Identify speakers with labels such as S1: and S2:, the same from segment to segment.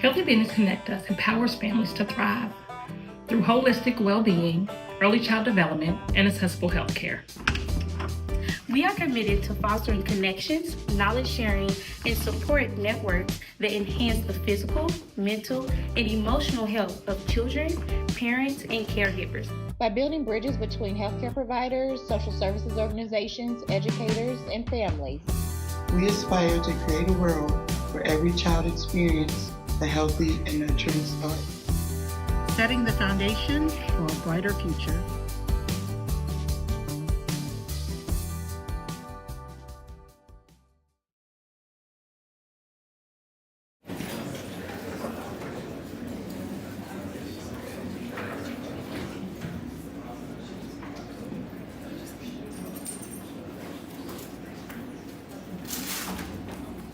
S1: Healthy Business Connect Us empowers families to thrive through holistic well-being, early child development, and accessible health care.
S2: We are committed to fostering connections, knowledge sharing, and support networks that enhance the physical, mental, and emotional health of children, parents, and caregivers.
S3: By building bridges between healthcare providers, social services organizations, educators, and families,
S4: we aspire to create a world where every child experiences a healthy and nurturing start.
S5: Setting the foundation for a brighter future.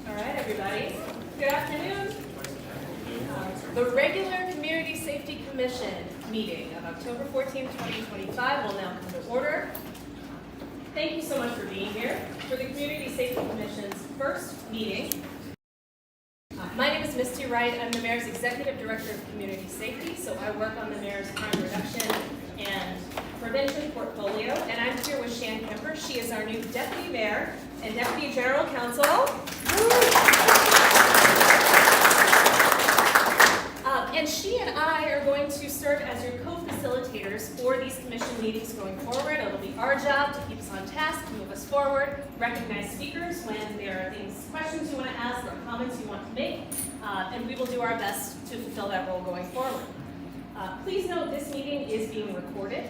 S6: All right, everybody. Good afternoon. The regular Community Safety Commission meeting of October 14, 2025 will now come to order. Thank you so much for being here for the Community Safety Commission's first meeting. My name is Misty Wright. I'm the Mayor's Executive Director of Community Safety, so I work on the Mayor's Crime Reduction and Prevention portfolio, and I'm here with Shan Kemper. She is our new Deputy Mayor and Deputy General Counsel. And she and I are going to serve as your co-facilitators for these commission meetings going forward. It'll be our job to keep us on task, move us forward, recognize speakers when there are things, questions you want to ask or comments you want to make, and we will do our best to fulfill that role going forward. Please note this meeting is being recorded.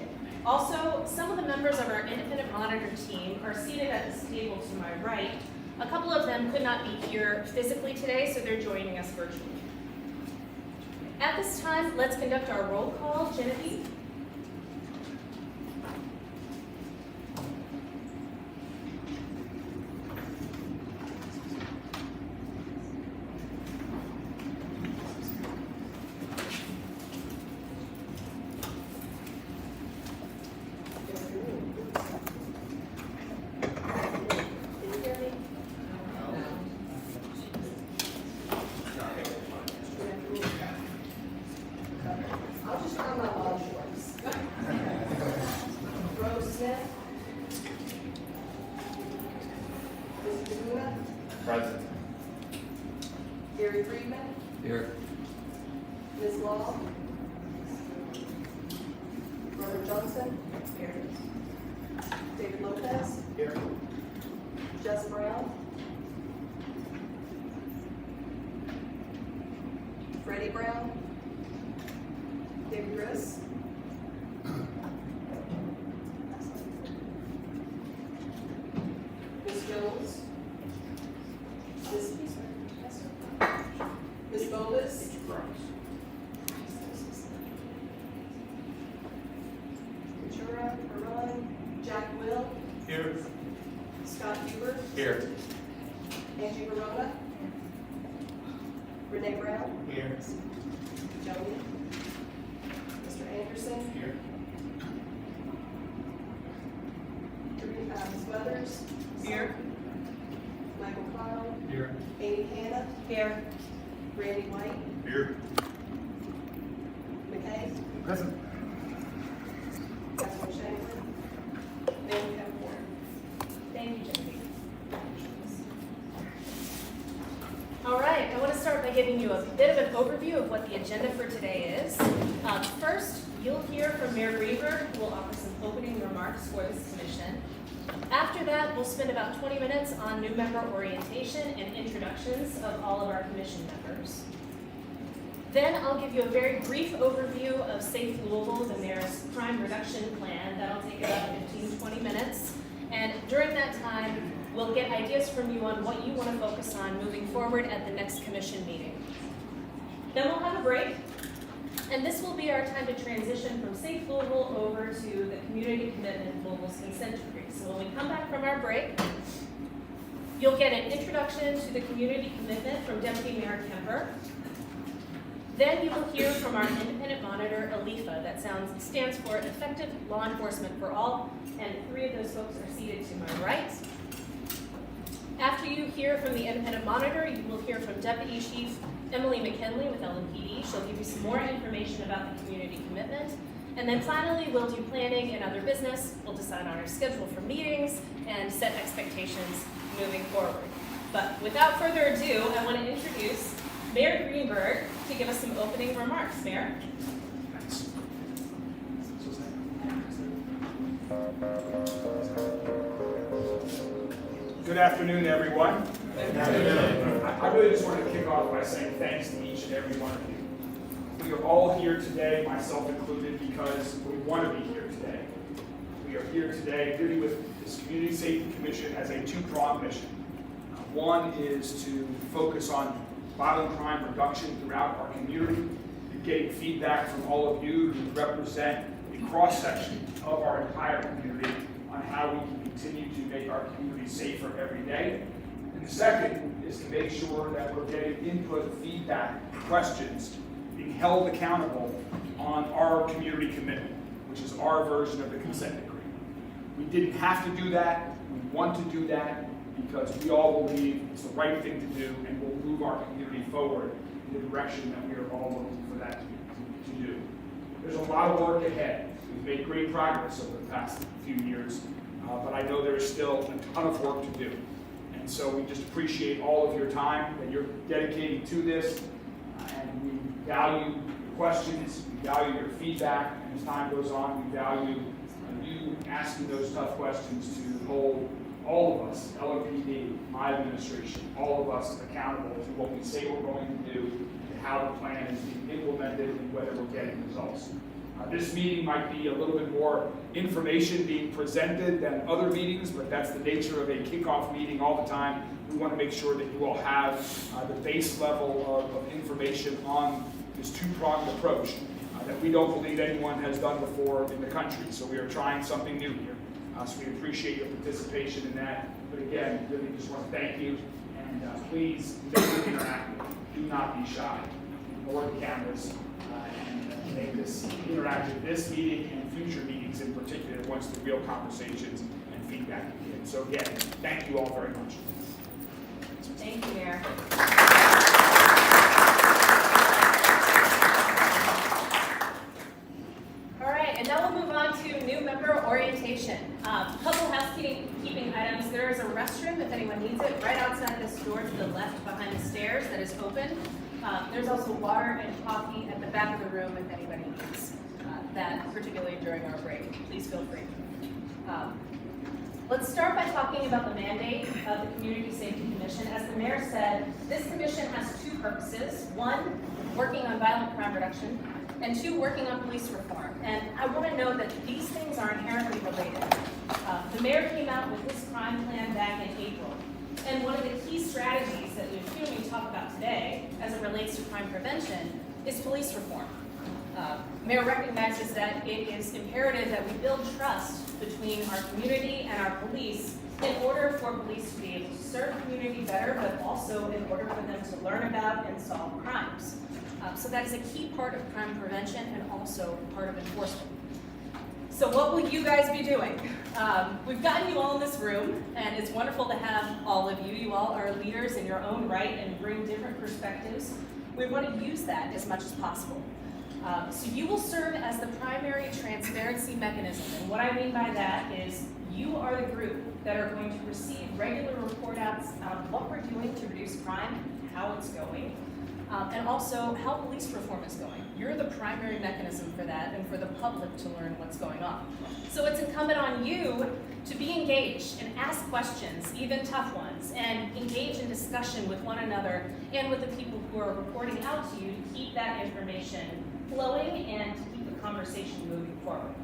S6: Also, some of the members of our independent monitor team are seated at this table to my right. A couple of them could not be here physically today, so they're joining us virtually. At this time, let's conduct our roll call. Genevieve?
S7: Present.
S8: Gary Friedman.
S7: Here.
S8: Ms. Law. Robert Johnson. Here. David Lopez.
S7: Here.
S8: Jess Brown. Freddie Brown. David Griss. Ms. Jones. Ms. Bovis. Ventura, Marone, Jack Will.
S7: Here.
S8: Scott Huber.
S7: Here.
S8: Angie Verona. Renee Brown.
S7: Here.
S8: Jody. Mr. Anderson.
S7: Here.
S8: Ms. Weathers.
S6: Here.
S8: Michael Kyle.
S7: Here.
S8: Amy Hanna.
S6: Here.
S8: Randy White.
S7: Here.
S8: McKay.
S7: Present.
S8: Councilman Shanklin. And we have four.
S6: Thank you, Genevieve. All right, I want to start by giving you a bit of an overview of what the agenda for today is. First, you'll hear from Mayor Greenberg, who will offer some opening remarks for this commission. After that, we'll spend about 20 minutes on new member orientation and introductions of all of our commission members. Then I'll give you a very brief overview of Safe Louisville, the Mayor's Crime Reduction Plan. That'll take about 15-20 minutes. And during that time, we'll get ideas from you on what you want to focus on moving forward at the next commission meeting. Then we'll have a break. And this will be our time to transition from Safe Louisville over to the Community Commitment Louisville's Consent Decree. So when we come back from our break, you'll get an introduction to the community commitment from Deputy Mayor Kemper. Then you will hear from our independent monitor, ALIFA. That stands for Effective Law Enforcement for All, and three of those folks are seated to my right. After you hear from the independent monitor, you will hear from Deputy Chief Emily McKinley with LMPD. She'll give you some more information about the community commitment. And then finally, we'll do planning and other business. We'll decide on our schedule for meetings and set expectations moving forward. But without further ado, I want to introduce Mayor Greenberg to give us some opening remarks. Mayor?
S7: Good afternoon, everyone. I really just want to kick off by saying thanks to each and every one of you. We are all here today, myself included, because we want to be here today. We are here today really with this Community Safety Commission as a two-pronged mission. One is to focus on violent crime reduction throughout our community, getting feedback from all of you who represent a cross-section of our entire community on how we can continue to make our community safer every day. And the second is to make sure that we're getting input, feedback, questions, being held accountable on our community commitment, which is our version of the consent decree. We didn't have to do that. We want to do that because we all believe it's the right thing to do and will move our community forward in the direction that we are all looking for that to do. There's a lot of work ahead. We've made great progress over the past few years, but I know there is still a ton of work to do. And so we just appreciate all of your time that you're dedicating to this, and we value your questions, we value your feedback, and as time goes on, we value you asking those tough questions to hold all of us, LMPD, my administration, all of us accountable to what we say we're going to do and how the plan is being implemented and whether we're getting results. This meeting might be a little bit more information being presented than other meetings, but that's the nature of a kickoff meeting all the time. We want to make sure that you all have the base level of information on this two-pronged approach that we don't believe anyone has done before in the country. So we are trying something new here. So we appreciate your participation in that. But again, really just want to thank you. And please make it interactive. Do not be shy. Ignore the cameras and make this interactive. This meeting and future meetings in particular once the real conversations and feedback begin. So again, thank you all very much.
S6: Thank you, Mayor. All right, and now we'll move on to new member orientation. Couple housekeeping items. There is a restroom, if anyone needs it, right outside this door to the left behind the stairs that is open. There's also water and coffee at the back of the room if anybody needs that, particularly during our break. Please feel free. Let's start by talking about the mandate of the Community Safety Commission. As the mayor said, this commission has two purposes. One, working on violent crime reduction, and two, working on police reform. And I want to note that these things are inherently related. The mayor came out with his crime plan back in April. And one of the key strategies that we're hearing you talk about today, as it relates to crime prevention, is police reform. Mayor recognizes that it is imperative that we build trust between our community and our police in order for police to be able to serve the community better, but also in order for them to learn about and solve crimes. So that is a key part of crime prevention and also part of enforcement. So what will you guys be doing? We've gotten you all in this room, and it's wonderful to have all of you. You all are leaders in your own right and bring different perspectives. We want to use that as much as possible. So you will serve as the primary transparency mechanism. And what I mean by that is you are the group that are going to receive regular report outs on what we're doing to reduce crime, how it's going, and also how police reform is going. You're the primary mechanism for that and for the public to learn what's going on. So it's incumbent on you to be engaged and ask questions, even tough ones, and engage in discussion with one another and with the people who are reporting out to you to keep that information flowing and to keep the conversation moving forward.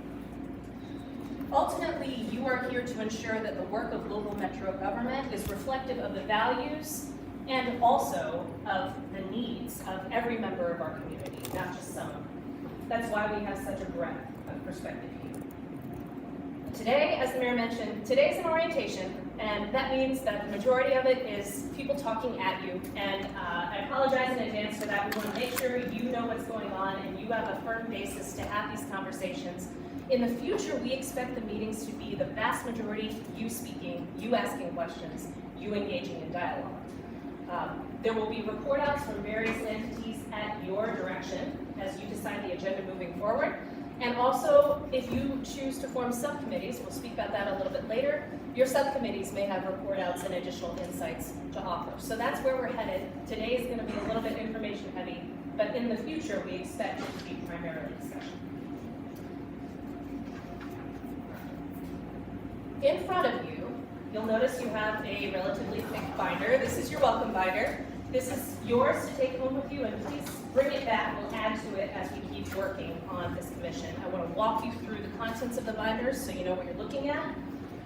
S6: Ultimately, you are here to ensure that the work of local metro government is reflective of the values and also of the needs of every member of our community, not just some of them. That's why we have such a breadth of perspective here. Today, as the mayor mentioned, today's an orientation, and that means that the majority of it is people talking at you, and I apologize in advance for that. We want to make sure you know what's going on and you have a firm basis to have these conversations. In the future, we expect the meetings to be the vast majority you speaking, you asking questions, you engaging in dialogue. There will be report outs from various entities at your direction as you decide the agenda moving forward. And also, if you choose to form subcommittees, we'll speak about that a little bit later, your subcommittees may have report outs and additional insights to offer. So that's where we're headed. Today is going to be a little bit information heavy, but in the future, we expect it to be primarily discussion. In front of you, you'll notice you have a relatively thick binder. This is your welcome binder. This is yours to take home with you, and please bring it back. We'll add to it as we keep working on this commission. I want to walk you through the contents of the binders so you know what you're looking at.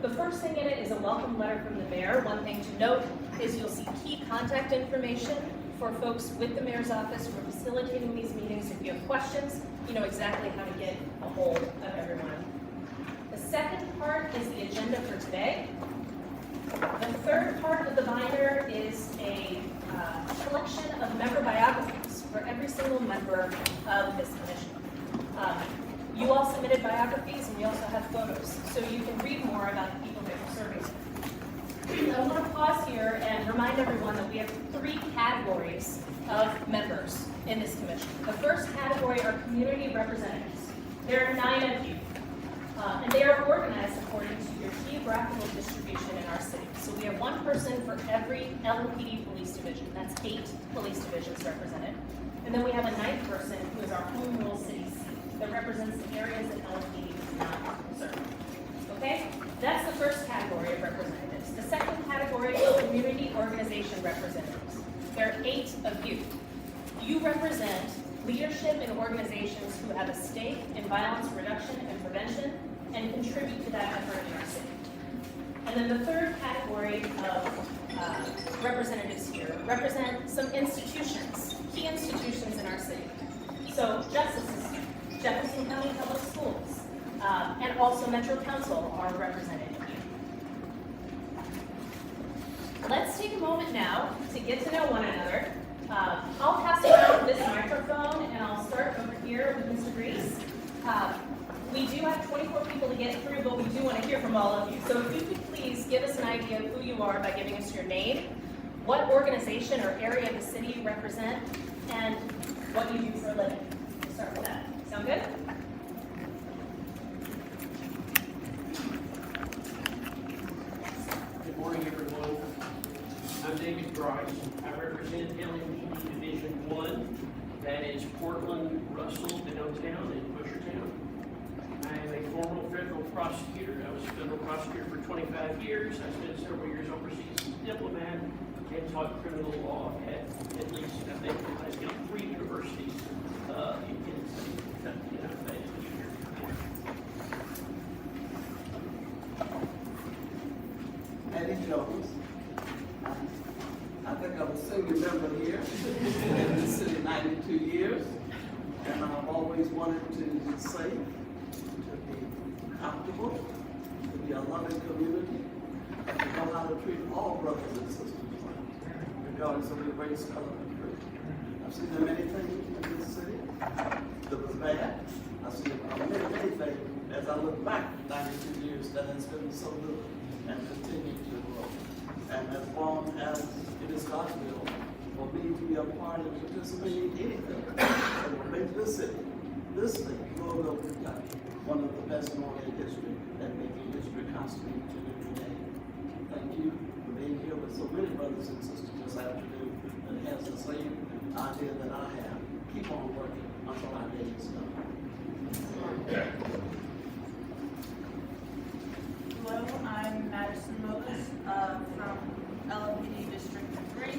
S6: The first thing in it is a welcome letter from the mayor. One thing to note is you'll see key contact information for folks with the mayor's office who are facilitating these meetings. If you have questions, you know exactly how to get a hold of everyone. The second part is the agenda for today. The third part of the binder is a collection of member biographies for every single member of this commission. You all submitted biographies, and we also have photos, so you can read more about the people that you're serving with. I want to pause here and remind everyone that we have 3 categories of members in this commission. The first category are community representatives. There are 9 of you. And they are organized according to your geographical distribution in our city. So we have 1 person for every LPD police division. That's 8 police divisions represented. And then we have a 9th person who is our home rule city seat that represents the areas that LPD does not serve. Okay? That's the first category of representatives. The second category is community organization representatives. There are 8 of you. You represent leadership and organizations who have a stake in violence reduction and prevention and contribute to that effort in our city. And then the third category of representatives here represent some institutions, key institutions in our city. So justices, Jefferson County Public Schools, and also Metro Council are represented here. Let's take a moment now to get to know one another. I'll pass around this microphone, and I'll start over here with Mr. Reese. We do have 24 people to get through, but we do want to hear from all of you. So if you could please give us an idea of who you are by giving us your name, what organization or area of the city you represent, and what you do for a living. We'll start with that. Sound good?
S9: Good morning, everyone. I'm David Bryce. I represent LMPD Division 1. That is Portland, Russell, downtown, and Bushertown. I am a former federal prosecutor. I was a federal prosecutor for 25 years. I spent several years overseas as a diplomat and taught criminal law at least, I think, 3 universities in Kentucky.
S10: Eddie Jones. I think I'm a senior member here in the city 92 years, and I've always wanted to be safe, to be comfortable, to be a loving community, and to know how to treat all brothers and sisters, regardless of your race, color, and creed. I've seen many things in this city that was bad. I've seen many things as I look back 92 years that has been so good and continue to grow. And as long as it is God's will for me to be a part and participate in anything that will make this city, this state, Louisville, Kentucky, one of the best known in history and making history constantly to today. Thank you for being here with so many brothers and sisters this afternoon that has the same idea that I have. Keep on working until our day is done.
S11: Hello, I'm Madison Mokas from LMPD District 3.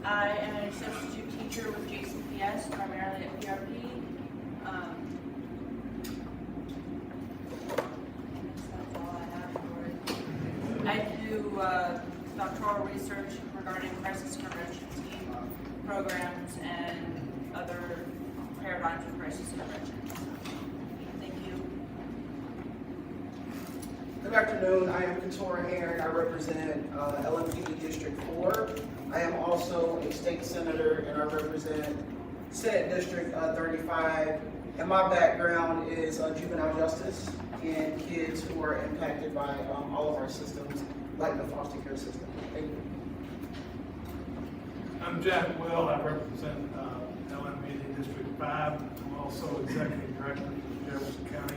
S11: I am an substitute teacher with JCPS, primarily at PRP. That's all I have for it. I do doctoral research regarding crisis intervention team programs and other paradigms of crisis intervention. Thank you.
S12: Good afternoon, I am Katora Aaron. I represent LMPD District 4. I am also a state senator and I represent Senate District 35. And my background is juvenile justice and kids who are impacted by all of our systems like the foster care system. Thank you.
S13: I'm Jack Will. I represent LMPD District 5. I'm also Executive Director for the Jefferson County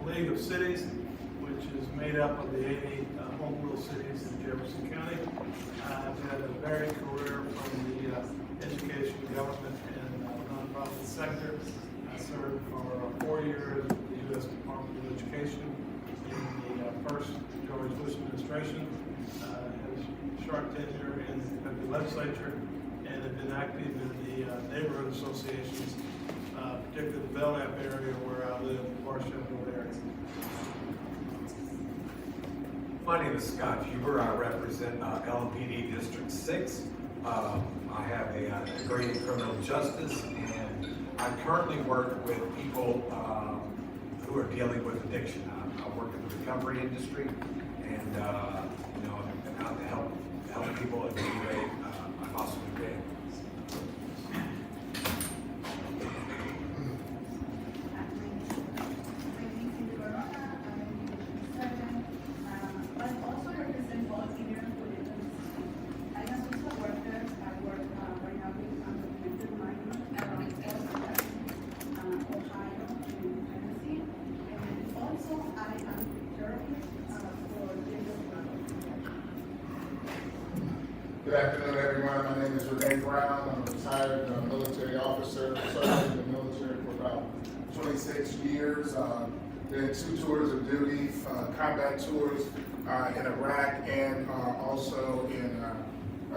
S13: League of Cities, which is made up of the 80 home rule cities in Jefferson County. I've had a varied career from the education, government, and nonprofit sector. I served for 4 years with the U.S. Department of Education in the first George Bush administration. Had a short tenure in the legislature and have been active in the neighborhood associations, particularly the Belknap area where I live, the Barstow area.
S14: My name is Scott Huber. I represent LMPD District 6. I have a degree in criminal justice, and I currently work with people who are dealing with addiction. I work in the recovery industry, and you know, I've been out to help people alleviate possible pain.
S15: Good afternoon, everyone. My name is Renee Brown. I'm a retired military officer. Served in the military for about 26 years. Did 2 tours of duty, combat tours in Iraq and also in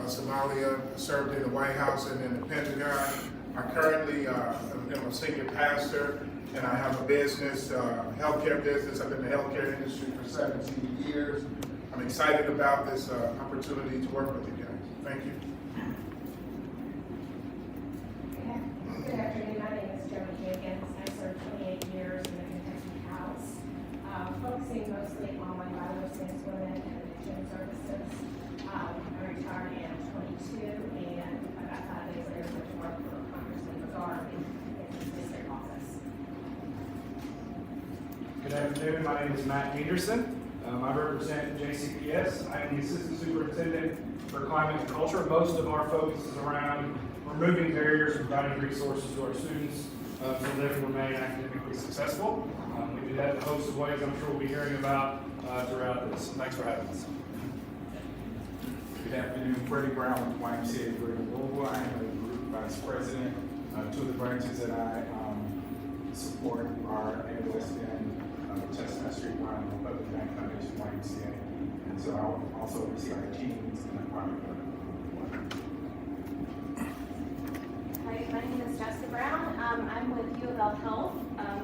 S15: Somalia. Served in the White House and in the Pentagon. I currently am a senior pastor, and I have a business, healthcare business. I've been in the healthcare industry for 17 years. I'm excited about this opportunity to work with you guys. Thank you.
S16: Good afternoon. My name is Joan Jenkins. I served 28 years in the Kentucky House, focusing mostly on violence against women and addiction services. I retired in 22, and about 5 days later, went to work for Congressman Lazar in his district office.
S17: Good afternoon. My name is Matt Peterson. I represent JCPS. I am the Assistant Superintendent for Climate and Culture. Most of our focus is around removing barriers and providing resources to our students so they can remain academically successful. We do that in a host of ways I'm sure we'll be hearing about throughout this. Thanks for having us.
S18: Good afternoon. Freddie Brown with YMCA Greater Louisville. I am the Group Vice President. 2 of the branches that I support are ALS and Chestnut Street Line, Republic Bank Foundation, YMCA. And so I also oversee our teams and our private.
S19: Hi, my name is Jessica Brown. I'm with U of L Health,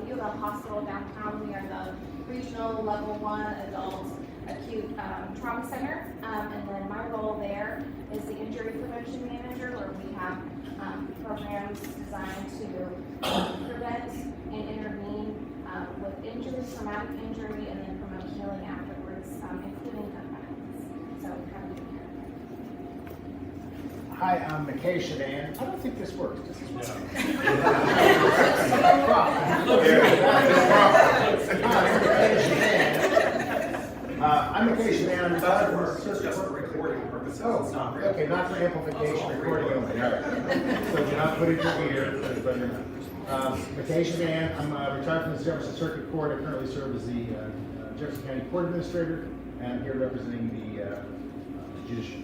S19: U of L Hospital downtown. We are the regional level 1 adult acute trauma center. And then my role there is the injury prevention manager, where we have programs designed to prevent and intervene with injuries, traumatic injury, and then promote healing afterwards, including gun violence. So how do you care?
S20: Hi, I'm McKay Shadan. I don't think this works. This is what I'm McKay Shadan. Oh, okay, not for amplification, recording only. All right. So you're not putting your ear. McKay Shadan. I'm retired from the Jefferson Circuit Court. I currently serve as the Jefferson County Court Administrator, and I'm here representing the judiciary.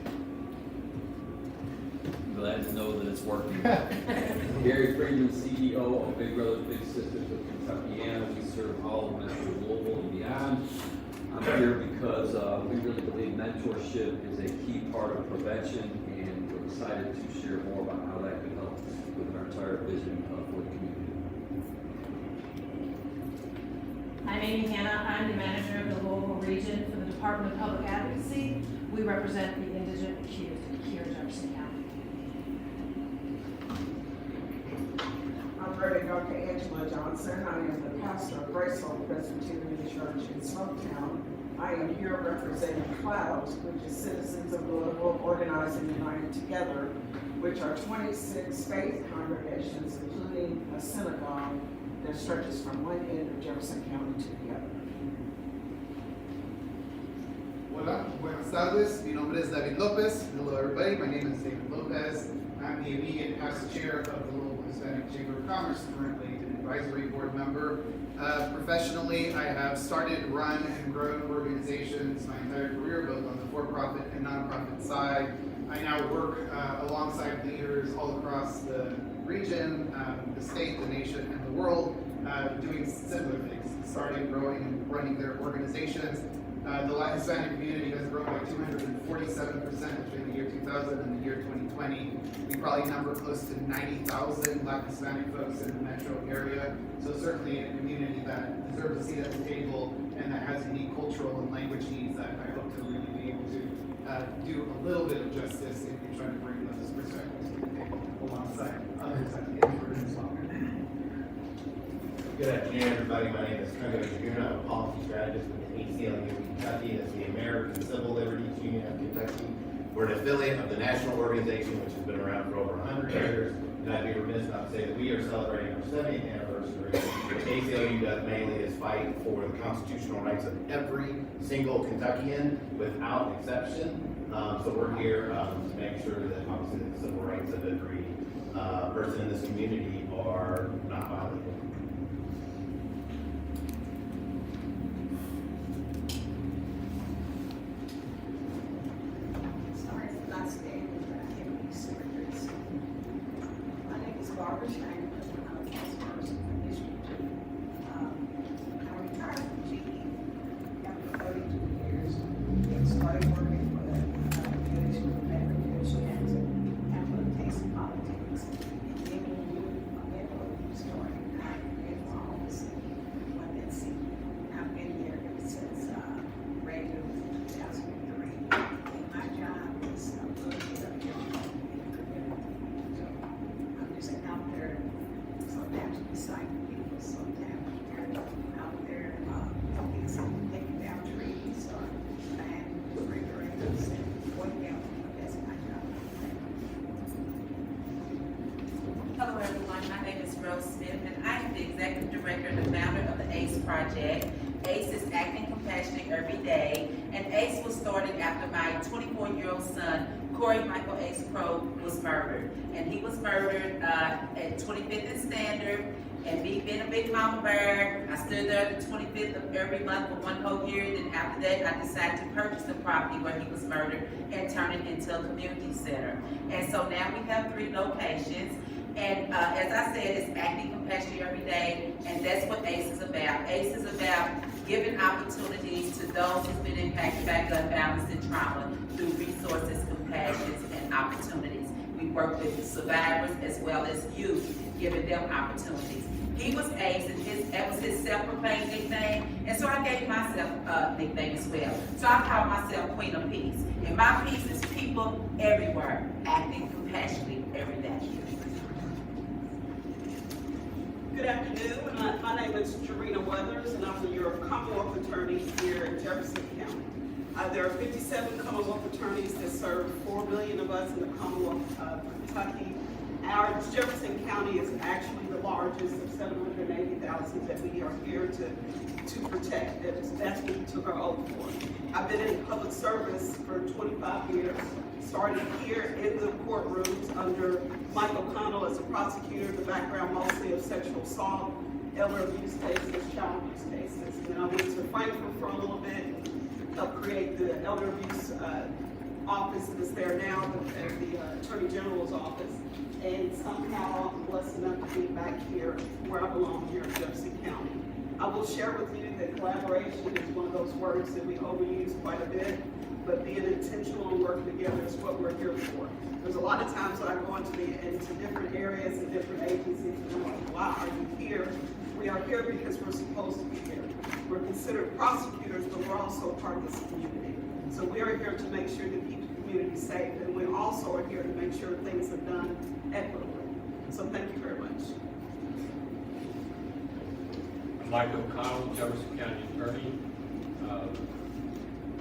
S21: Glad to know that it's working. Gary Freeman, CEO of Big Brothers Big Sisters of Kentuckiana. We serve all of Metro Louisville and beyond. I'm here because we really believe mentorship is a key part of prevention, and we're excited to share more about how that can help with our entire vision for the community.
S22: I'm Amy Hanna. I'm the manager of the Louisville region for the Department of Public Advocacy. We represent the indigent accused here in Jefferson County.
S23: I'm Reverend Dr. Angela Johnson. I am the pastor of Grace Hope Presbyterian Church in Smoketown. I am here representing Clouds, which is Citizens of Louisville Organizing United Together, which are 26 faith congregations, including a synagogue that stretches from one end of Jefferson County to the other.
S1: Hola, buenas tardes. Mi nombre es David Lopez. Hello, everybody. My name is David Lopez. I'm the immediate past chair of the Louisville Hispanic Chamber of Commerce, currently an advisory board member. Professionally, I have started, run, and grown organizations my entire career, both on the for-profit and nonprofit side. I now work alongside leaders all across the region, the state, the nation, and the world, doing similar things, starting, growing, and running their organizations. The Latin Hispanic community has grown by 247% between the year 2000 and the year 2020. We probably number close to 90,000 Latin Hispanic folks in the metro area. So certainly a community that deserves a seat at the table and that has unique cultural and language needs that I hope to really be able to do a little bit of justice in trying to bring those perspectives to the table alongside others at the end as well.
S2: Good afternoon, everybody. My name is Tony Jaguna. I'm a policy strategist with the ACLU of Kentucky. That's the American Civil Liberties Union of Kentucky. We're an affiliate of the national organization, which has been around for over 100 years. And I'd be remiss not to say that we are celebrating our 70th anniversary. What the ACLU does mainly is fight for the constitutional rights of every single Kentuckian without exception. So we're here to make sure that obviously the civil rights of every person in this community are not violated.
S8: Sorry for not staying with that heavy secretaries. My name is Barbara Shane, I'm a councilperson for District 2. I retired from GE after 32 years and started working for the Division of Agriculture and for the taste of politics. And giving you a mental story. I created my office in London City. I've been here ever since radio 2003. And my job is a little bit of everything in the community. So I'm just out there, sometimes recycling people, sometimes out there taking down trees or planting refrigerators and working out. That's my job.
S3: Hello everyone, my name is Rose Smith and I am the Executive Director and the founder of the ACE Project. ACE is Acting Compassionate Every Day, and ACE was started after my 24-year-old son, Corey Michael Ace Crow, was murdered. And he was murdered at 25th and Standard, and me being a big mama bear, I stood there the 25th of every month for one whole year. Then after that, I decided to purchase the property where he was murdered and turn it into a community center. And so now we have 3 locations. And as I said, it's Acting Compassion Every Day, and that's what ACE is about. ACE is about giving opportunities to those who've been impacted by gun violence and trauma through resources, compassions, and opportunities. We work with survivors as well as youth, giving them opportunities. He was ACE, and that was his self-proclaimed nickname, and so I gave myself a nickname as well. So I call myself Queen of Peace, and my peace is people everywhere, acting compassionately every day.
S24: Good afternoon. My name is Jarena Weathers, and I'm your Commonwealth Attorney here in Jefferson County. There are 57 Commonwealth attorneys that serve 4 million of us in the Commonwealth of Kentucky. Our Jefferson County is actually the largest of 780,000 that we are here to protect. That's what we took our oath for. I've been in public service for 25 years. Started here in the courtrooms under Michael Connell as a prosecutor, the background mostly of sexual assault, elder abuse cases, child abuse cases. And then I went to Frankfurt for a little bit, helped create the elder abuse office that's there now, the Attorney General's office. And somehow I'm blessed enough to be back here where I belong here in Jefferson County. I will share with you that collaboration is one of those words that we overuse quite a bit. But being intentional and working together is what we're here for. There's a lot of times that I go into different areas and different agencies, and I'm like, why are you here? We are here because we're supposed to be here. We're considered prosecutors, but we're also part of this community. So we are here to make sure to keep the community safe, and we also are here to make sure things are done equitably. So thank you very much.
S25: Michael Connell, Jefferson County Attorney.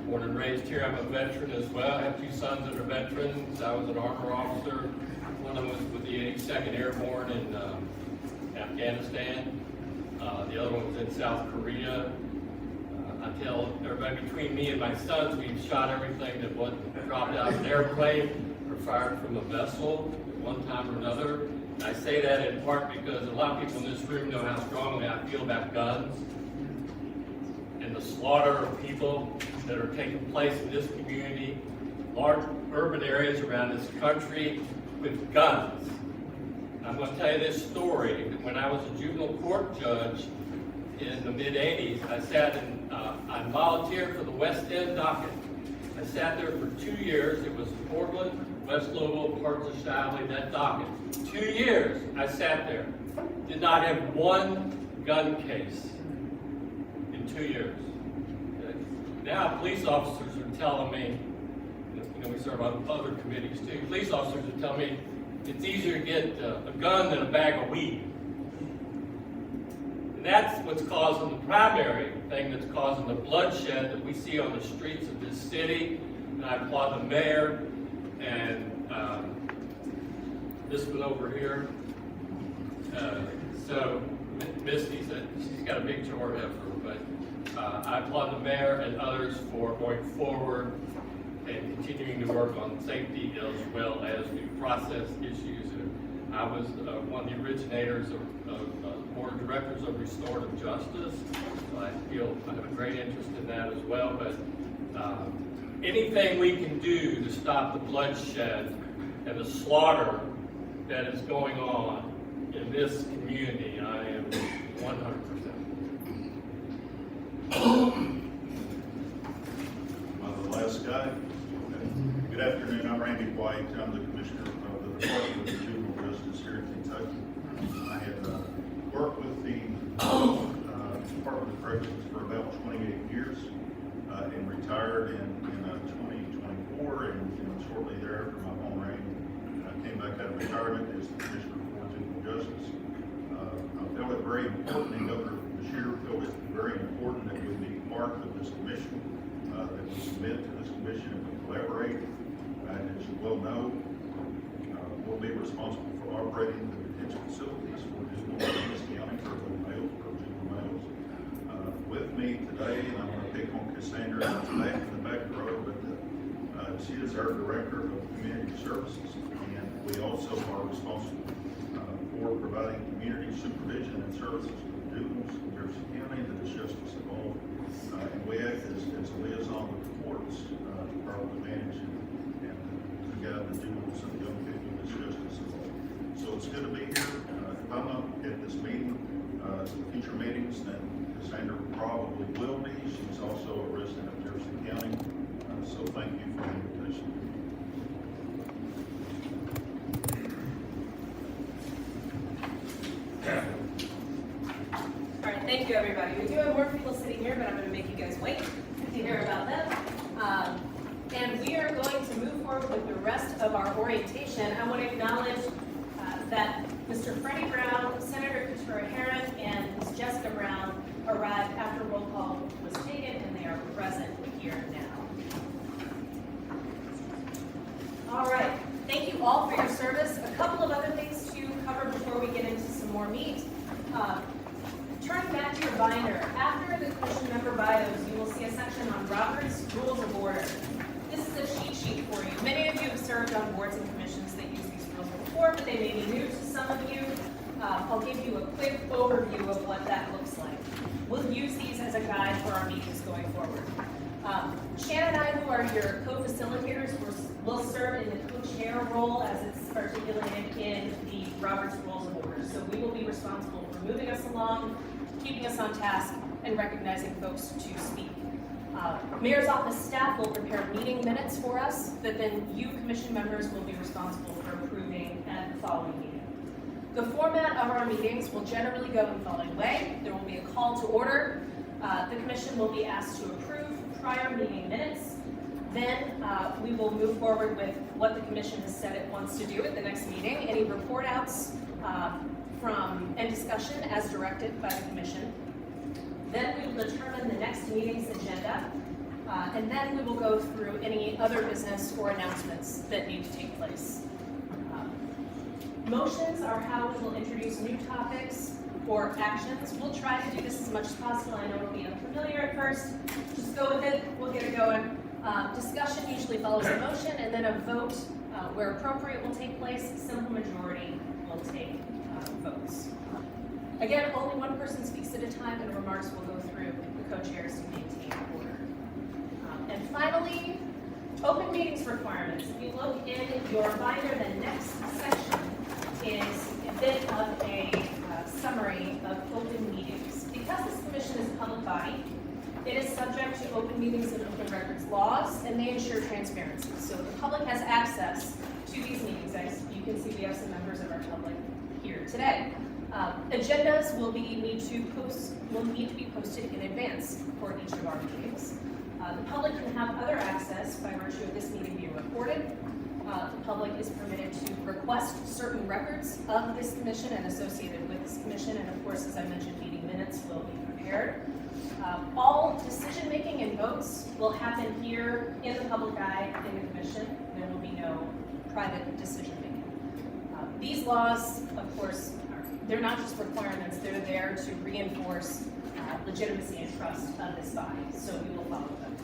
S25: Born and raised here. I'm a veteran as well. I have 2 sons that are veterans. I was an armor officer. One of them was with the 82nd Airborne in Afghanistan. The other one was in South Korea. I I tell everybody, between me and my sons, we've shot everything that wasn't dropped out of an airplane or fired from a vessel at one time or another. And I say that in part because a lot of people in this room know how strongly I feel about guns and the slaughter of people that are taking place in this community, large urban areas around this country with guns. I'm going to tell you this story. When I was a juvenile court judge in the mid-'80s, I volunteered for the West End docket. I sat there for 2 years. It was Portland, West Louisville, parts of Shiley, that docket. 2 years I sat there. Did not have one gun case in 2 years. Now police officers are telling me, we serve on other committees too, police officers are telling me it's easier to get a gun than a bag of weed. And that's what's causing the primary thing that's causing the bloodshed that we see on the streets of this city. And I applaud the mayor and this one over here. So Misty said she's got a big chore ahead of her, but I applaud the mayor and others for going forward and continuing to work on safety as well as due process issues. And I was one of the originators of the board of directors of restorative justice. So I feel I have a great interest in that as well. But anything we can do to stop the bloodshed and the slaughter that is going on in this community, I am 100%.
S4: Am I the last guy? Good afternoon, I'm Randy White. I'm the Commissioner of the Department of Juvenile Justice here in Kentucky. I have worked with the Department of Corrections for about 28 years and retired in 2024, and shortly thereafter my home reign, I came back out of retirement as the Commissioner for Juvenile Justice. I felt it very important, and Governor Beshear felt it very important that we be part of this commission, that we submit to this commission and we collaborate. And as you well know, we'll be responsible for operating the detention facilities for juvenile in this county for males, for juvenile males. With me today, and I'm going to pick on Cassandra back in the back row, but she is our Director of Community Services, and we also are responsible for providing community supervision and services to juveniles in Jefferson County that is justice involved. And we act as a liaison with the courts to properly manage and to guide the juveniles and the young people in this justice involved. So it's good to be here. If I'm not at this meeting, future meetings, then Cassandra probably will be. She's also a resident of Jefferson County. So thank you for the invitation.
S22: All right, thank you, everybody. We do have more people sitting here, but I'm going to make you guys wait to hear about them. And we are going to move forward with the rest of our orientation. I want to acknowledge that Mr. Freddie Brown, Senator Katura Herron, and Ms. Jessica Brown arrived after roll call was taken, and they are present here now. All right, thank you all for your service. A couple of other things to cover before we get into some more meat. Turning back to your binder, after the commission member bios, you will see a section on Robert's Rules of Order. This is a cheat sheet for you. Many of you have served on boards and commissions that use these rules before, but they may be new to some of you. I'll give you a quick overview of what that looks like. We'll use these as a guide for our meetings going forward. Shannon and I, who are your co-facilitators, will serve in the co-chair role as it's articulated in the Robert's Rules of Order. So we will be responsible for moving us along, keeping us on task, and recognizing folks to speak. Mayor's office staff will prepare meeting minutes for us that then you commission members will be responsible for approving at the following meeting. The format of our meetings will generally go in the following way. There will be a call to order. The commission will be asked to approve prior meeting minutes. Then we will move forward with what the commission has said it wants to do at the next meeting. Any report outs and discussion as directed by the commission. Then we will determine the next meeting's agenda, and then we will go through any other business or announcements that need to take place. Motions are how we will introduce new topics or actions. We'll try to do this as much as possible. I know it'll be unfamiliar at first. Just go with it. We'll get it going. Discussion usually follows a motion, and then a vote where appropriate will take place. Simple majority will take votes. Again, only one person speaks at a time, and remarks will go through the co-chairs to maintain order. And finally, open meetings requirements. If you look in your binder, the next section is a bit of a summary of open meetings. Because this commission is a public body, it is subject to open meetings and open records laws, and they ensure transparency. So the public has access to these meetings. As you can see, we have some members of our public here today. Agendas will need to be posted in advance for each of our meetings. The public can have other access by virtue of this meeting being recorded. The public is permitted to request certain records of this commission and associated with this commission, and of course, as I mentioned, meeting minutes will be prepared. All decision-making and votes will happen here in the public eye in the commission. There will be no private decision-making. These laws, of course, they're not just requirements, they're there to reinforce legitimacy and trust of this body, so we will follow them.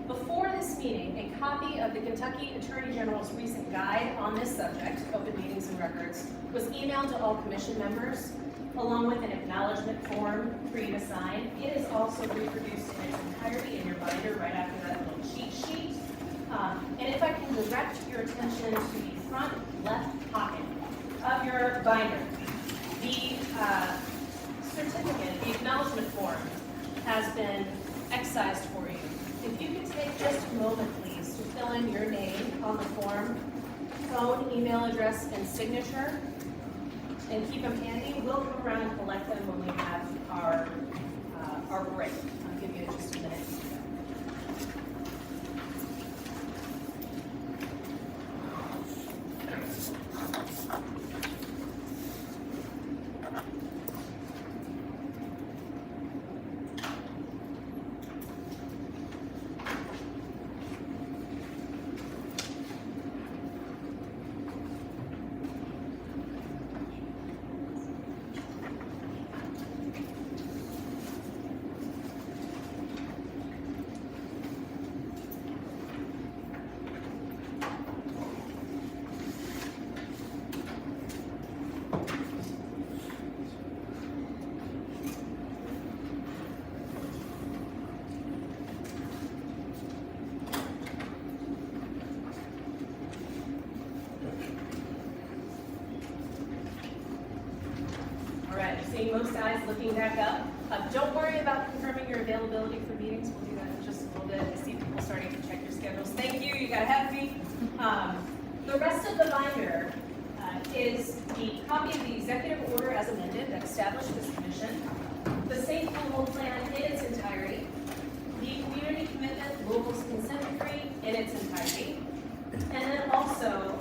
S22: Before this meeting, a copy of the Kentucky Attorney General's recent guide on this subject, open meetings and records, was emailed to all commission members, along with an acknowledgement form for you to sign. It is also reproduced in its entirety in your binder right after that little cheat sheet. And if I can direct your attention to the front left pocket of your binder, the certificate, the acknowledgement form, has been excised for you. If you could take just a moment, please, to fill in your name on the form, phone, email address, and signature, and keep them handy. We'll come around and collect them when we have our break. I'll give you just a minute. Seeing most eyes looking back up. Don't worry about confirming your availability for meetings. We'll do that in just a little bit. I see people starting to check your schedules. Thank you. You got have me. The rest of the binder is the copy of the executive order as amended that established this commission, the Safe Louisville plan in its entirety, the community commitment Louisville's consent decree in its entirety, and then also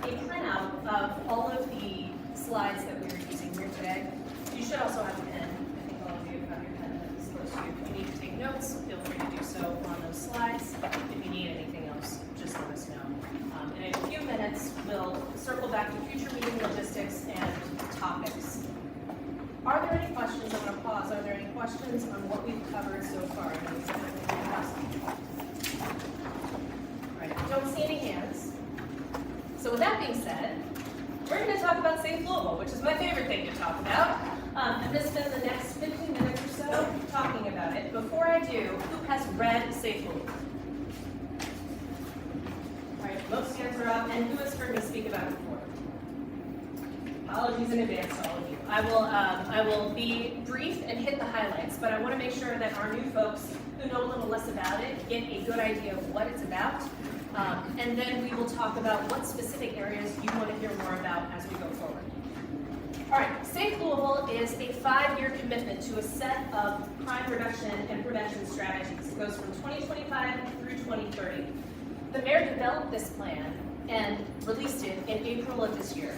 S22: a printout of all of the slides that we are using here today. You should also have a pen. I think all of you have your pen that is close to you. If you need to take notes, feel free to do so on those slides. If you need anything else, just let us know. In a few minutes, we'll circle back to future meeting logistics and topics. Are there any questions? I'm going to pause. Are there any questions on what we've covered so far? All right, don't see any hands. So with that being said, we're going to talk about Safe Louisville, which is my favorite thing to talk about. I'm going to spend the next 15 minutes or so talking about it. Before I do, who has read Safe Louisville? All right, most hands are up, and who has heard me speak about it before? Apologies in advance to all of you. I will be brief and hit the highlights, but I want to make sure that our new folks who know a little less about it get a good idea of what it's about. And then we will talk about what specific areas you want to hear more about as we go forward. All right, Safe Louisville is a 5-year commitment to a set of crime reduction and prevention strategies. It goes from 2025 through 2030. The mayor developed this plan and released it in April of this year.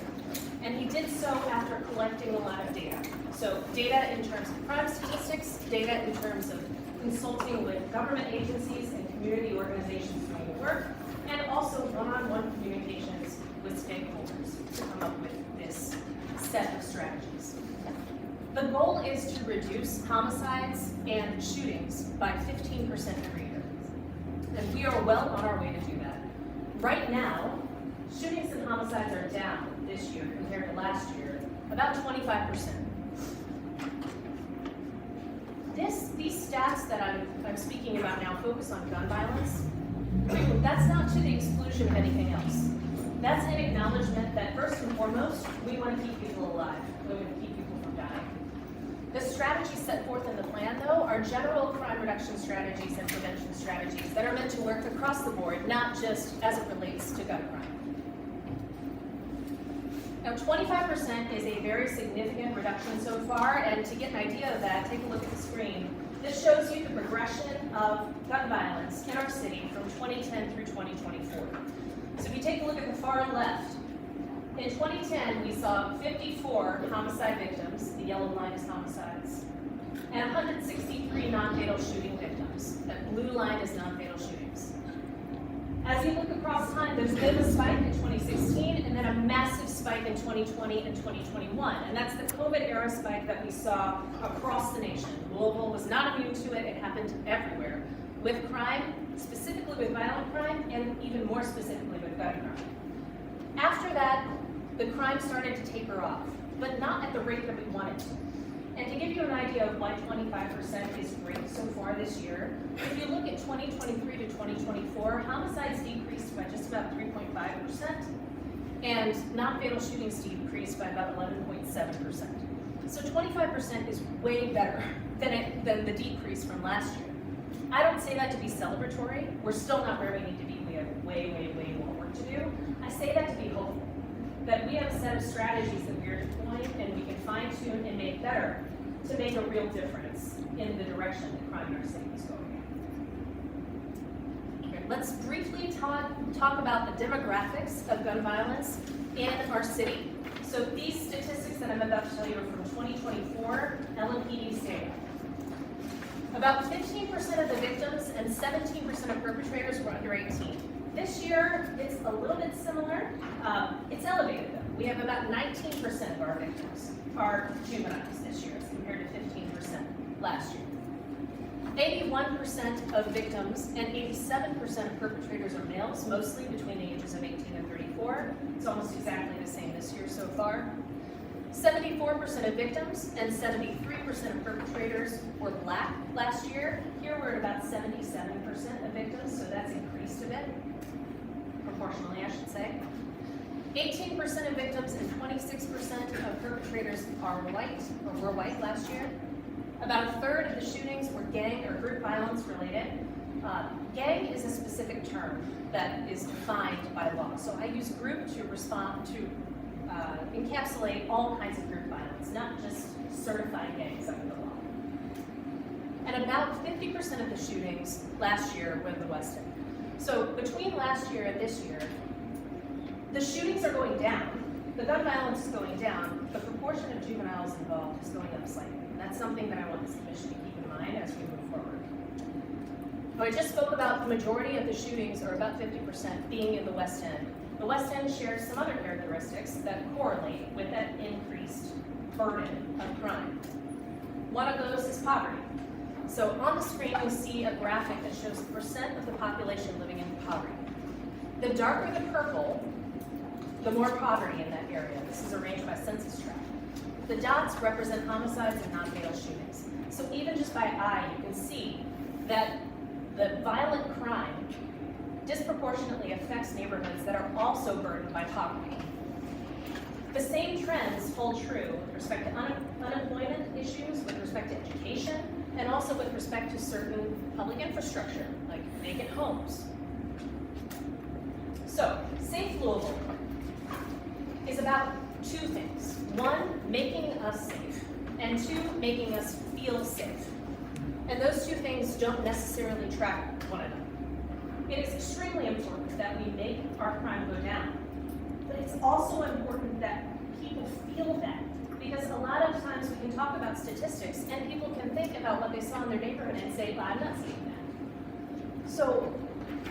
S22: And he did so after collecting a lot of data. So data in terms of crime statistics, data in terms of consulting with government agencies and community organizations doing the work, and also one-on-one communications with stakeholders to come up with this set of strategies.
S5: The goal is to reduce homicides and shootings by 15% every year. And we are well on our way to do that. Right now, shootings and homicides are down this year compared to last year, about 25%. These stats that I'm speaking about now focus on gun violence. That's not to the exclusion of anything else. That's an acknowledgement that first and foremost, we want to keep people alive. We want to keep people from dying. The strategies set forth in the plan, though, are general crime reduction strategies and prevention strategies that are meant to work across the board, not just as it relates to gun crime. Now, 25% is a very significant reduction so far, and to get an idea of that, take a look at the screen. This shows you the progression of gun violence in our city from 2010 through 2024. So if you take a look at the far left, in 2010, we saw 54 homicide victims, the yellow line is homicides, and 163 non-fatal shooting victims. That blue line is non-fatal shootings. As you look across time, there's been a spike in 2016, and then a massive spike in 2020 and 2021. And that's the COVID-era spike that we saw across the nation. Louisville was not immune to it. It happened everywhere. With crime, specifically with violent crime, and even more specifically with gun crime. After that, the crime started to taper off, but not at the rate that we wanted to. And to give you an idea of why 25% is great so far this year, if you look at 2023 to 2024, homicides decreased by just about 3.5%, and non-fatal shootings decreased by about 11.7%. So 25% is way better than the decrease from last year. I don't say that to be celebratory. We're still not where we need to be. We have way, way, way more work to do. I say that to be hopeful, that we have a set of strategies that we're deploying and we can fine tune and make better to make a real difference in the direction that crime in our city is going. Okay, let's briefly talk about the demographics of gun violence in our city. So these statistics that I'm about to tell you are from 2024 LMPD's data. About 15% of the victims and 17% of perpetrators were under 18. This year, it's a little bit similar. It's elevated though. We have about 19% of our victims are juveniles this year as compared to 15% last year. 81% of victims and 87% of perpetrators are males, mostly between the ages of 18 and 34. It's almost exactly the same this year so far. 74% of victims and 73% of perpetrators were Black last year. Here we're at about 77% of victims, so that's increased a bit, proportionally I should say. 18% of victims and 26% of perpetrators are white, or were white last year. About a third of the shootings were gang or group violence related. Gang is a specific term that is defined by law, so I use group to respond to encapsulate all kinds of group violence, not just certified gangs under the law. And about 50% of the shootings last year were in the West End. So between last year and this year, the shootings are going down, the gun violence is going down, the proportion of juveniles involved is going up slightly. And that's something that I want this commission to keep in mind as we move forward. Now, I just spoke about the majority of the shootings, or about 50%, being in the West End. The West End shares some other characteristics that correlate with that increased burden of crime. One of those is poverty. So on the screen, you'll see a graphic that shows the percent of the population living in poverty. The darker the purple, the more poverty in that area. This is arranged by census tract. The dots represent homicides and non-fatal shootings. So even just by eye, you can see that the violent crime disproportionately affects neighborhoods that are also burdened by poverty. The same trends hold true with respect to unemployment issues, with respect to education, and also with respect to certain public infrastructure, like vacant homes. So, Safe Louisville is about two things. One, making us safe, and two, making us feel safe. And those two things don't necessarily track one another. It is extremely important that we make our crime go down, but it's also important that people feel that, because a lot of times we can talk about statistics and people can think about what they saw in their neighborhood and say, well, I'm not seeing that. So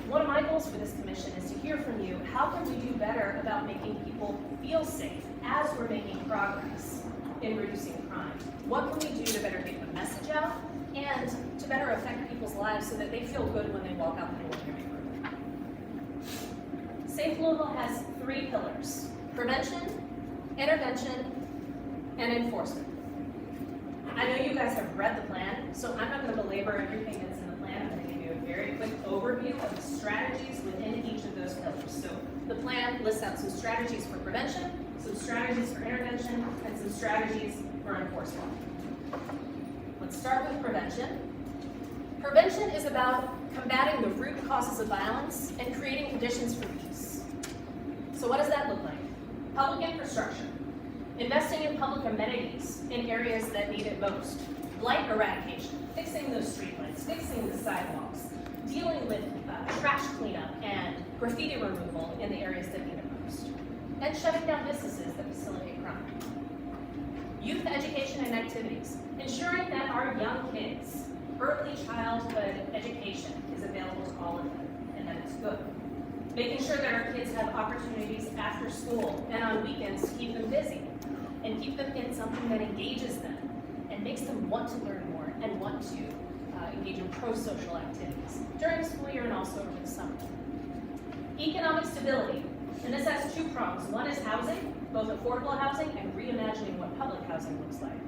S5: one of my goals for this commission is to hear from you, how can we do better about making people feel safe as we're making progress in reducing crime? What can we do to better get the message out and to better affect people's lives so that they feel good when they walk out the door in their neighborhood? Safe Louisville has 3 pillars: prevention, intervention, and enforcement. I know you guys have read the plan, so I'm not going to belabor everything that's in the plan. I'm going to give you a very quick overview of the strategies within each of those pillars. So the plan lists out some strategies for prevention, some strategies for intervention, and some strategies for enforcement. Let's start with prevention. Prevention is about combating the root causes of violence and creating conditions for peace. So what does that look like? Public infrastructure, investing in public amenities in areas that need it most, blight eradication, fixing those streetlights, fixing the sidewalks, dealing with trash cleanup and graffiti removal in the areas that need it most, and shutting down businesses that facilitate crime. Youth education and activities, ensuring that our young kids, early childhood education is available to all of them, and that it's good. Making sure that our kids have opportunities after school and on weekends to keep them busy and keep them in something that engages them and makes them want to learn more and want to engage in pro-social activities during the school year and also over the summer. Economic stability, and this has 2 prongs. One is housing, both affordable housing and reimagining what public housing looks like,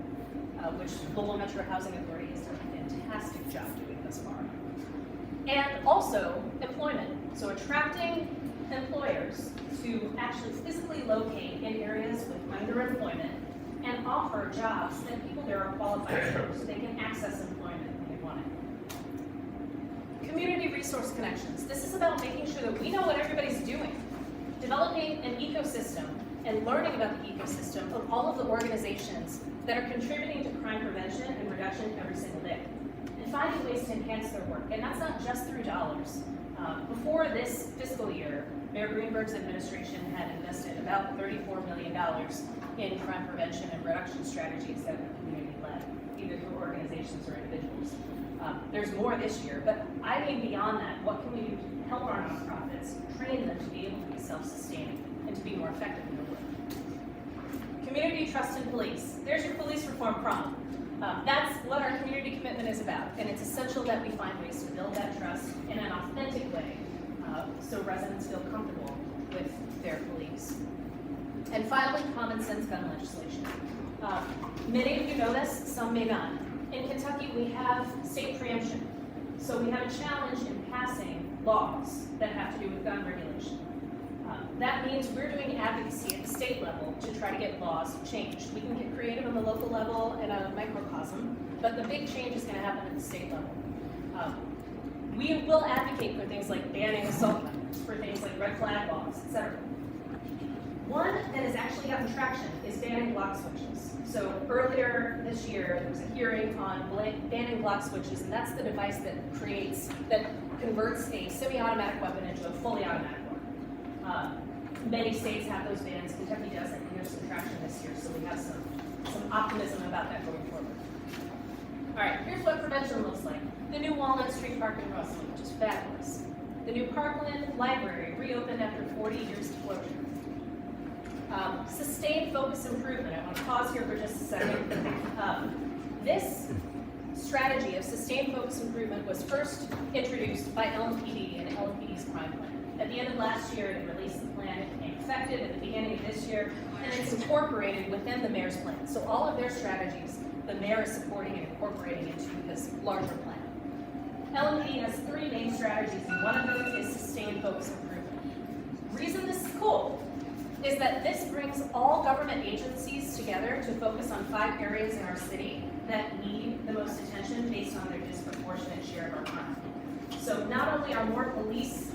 S5: which Louisville Metro Housing Authority has done a fantastic job doing thus far. And also employment, so attracting employers to actually physically locate in areas with underemployment and offer jobs that people there are qualified for so they can access employment when they want it. Community resource connections. This is about making sure that we know what everybody's doing, developing an ecosystem and learning about the ecosystem of all of the organizations that are contributing to crime prevention and reduction every single day, and finding ways to enhance their work. And that's not just through dollars. Before this fiscal year, Mayor Greenberg's administration had invested about $34 million in crime prevention and reduction strategies that are community-led, either through organizations or individuals. There's more this year, but I mean beyond that, what can we do to help our nonprofits, train them to be able to be self-sustaining and to be more effective in their work? Community trust in police. There's your police reform prompt. That's what our community commitment is about, and it's essential that we find ways to build that trust in an authentic way so residents feel comfortable with their police. And finally, common sense gun legislation. Many of you know this, some may not. In Kentucky, we have state preemption. So we have a challenge in passing laws that have to do with gun regulation. That means we're doing advocacy at the state level to try to get laws changed. We can get creative on the local level in a microcosm, but the big change is going to happen at the state level. We will advocate for things like banning assault weapons, for things like red flag laws, etc. One that has actually gotten traction is banning block switches. So earlier this year, there was a hearing on banning block switches, and that's the device that converts a semi-automatic weapon into a fully automatic one. Many states have those bans. Kentucky doesn't, and there's some traction this year, so we have some optimism about that going forward. All right, here's what prevention looks like. The new Walnut Street Park in Russell, which is fabulous. The new Parkland Library, reopened after 40 years of closure. Sustained focus improvement. I want to pause here for just a second. This strategy of sustained focus improvement was first introduced by LMPD and LMPD's crime plan. At the end of last year, it released the plan. It became effective at the beginning of this year, and it's incorporated within the mayor's plan. So all of their strategies, the mayor is supporting and incorporating into his larger plan. LMPD has 3 main strategies, and one of them is sustained focus improvement. Reason this is cool is that this brings all government agencies together to focus on 5 areas in our city that need the most attention based on their disproportionate share of our crime. So not only are more police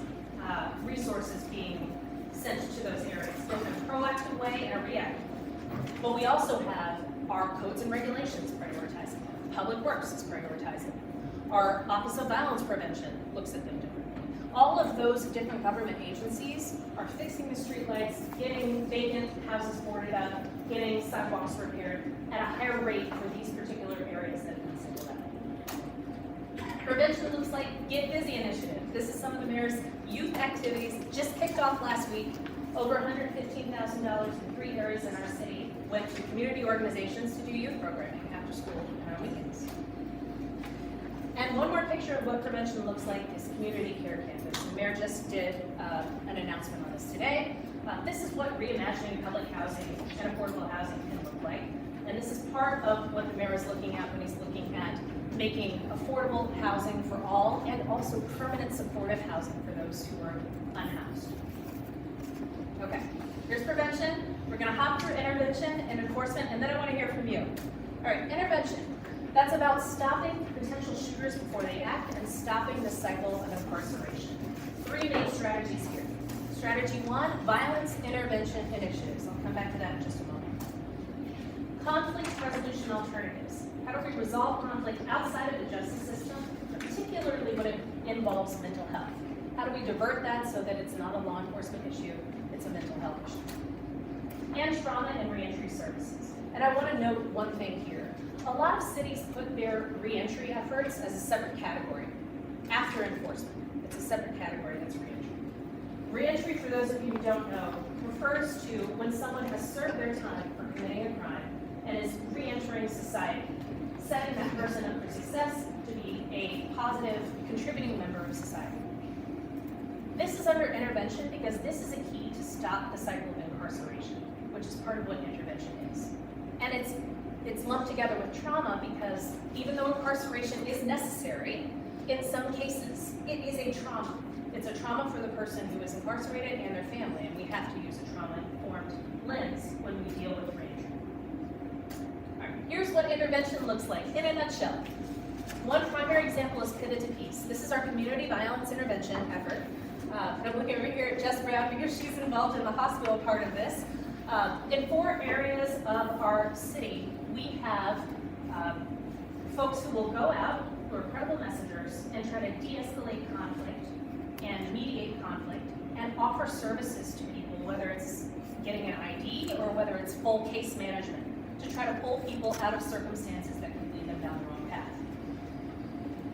S5: resources being sent to those areas, both in a proactive way and a reactive way, but we also have our codes and regulations prioritizing them. Public Works is prioritizing them. Our Office of Violence Prevention looks at them differently. All of those different government agencies are fixing the streetlights, getting vacant houses boarded up, getting sidewalks repaired at a higher rate for these particular areas that have been singled out. Prevention looks like Get Busy Initiative. This is some of the mayor's youth activities that just kicked off last week. Over $115,000 in 3 areas in our city went to community organizations to do youth programming after school and on weekends. And one more picture of what prevention looks like is Community Care Campus. The mayor just did an announcement on this today. This is what reimagining public housing and affordable housing can look like. And this is part of what the mayor is looking at when he's looking at making affordable housing for all and also permanent supportive housing for those who are unhoused. Okay, here's prevention. We're gonna hop through intervention and enforcement, and then I wanna hear from you. All right, intervention. That's about stopping potential shooters before they act and stopping the cycle of incarceration. 3 main strategies here. Strategy 1, violence intervention initiatives. I'll come back to that in just a moment. Conflict resolution alternatives. How do we resolve conflict outside of the justice system, particularly when it involves mental health? How do we divert that so that it's not a law enforcement issue, it's a mental health issue? And trauma and reentry services. And I want to note one thing here. A lot of cities put their reentry efforts as a separate category. After enforcement, it's a separate category that's reentry. Reentry, for those of you who don't know, refers to when someone has served their time for committing a crime and is reentering society, setting that person up for success to be a positive, contributing member of society. This is under intervention because this is a key to stop the cycle of incarceration, which is part of what intervention is. And it's lumped together with trauma because even though incarceration is necessary, in some cases, it is a trauma. It's a trauma for the person who is incarcerated and their family, and we have to use a trauma-informed lens when we deal with reentry. All right, here's what intervention looks like in a nutshell. One primary example is Pivot to Peace. This is our community violence intervention effort. And I'm looking over here at Jess Brown because she's involved in the hospital part of this. In 4 areas of our city, we have folks who will go out, who are credible messengers, and try to de-escalate conflict and mediate conflict and offer services to people, whether it's getting an ID or whether it's full case management, to try to pull people out of circumstances that could lead them down the wrong path.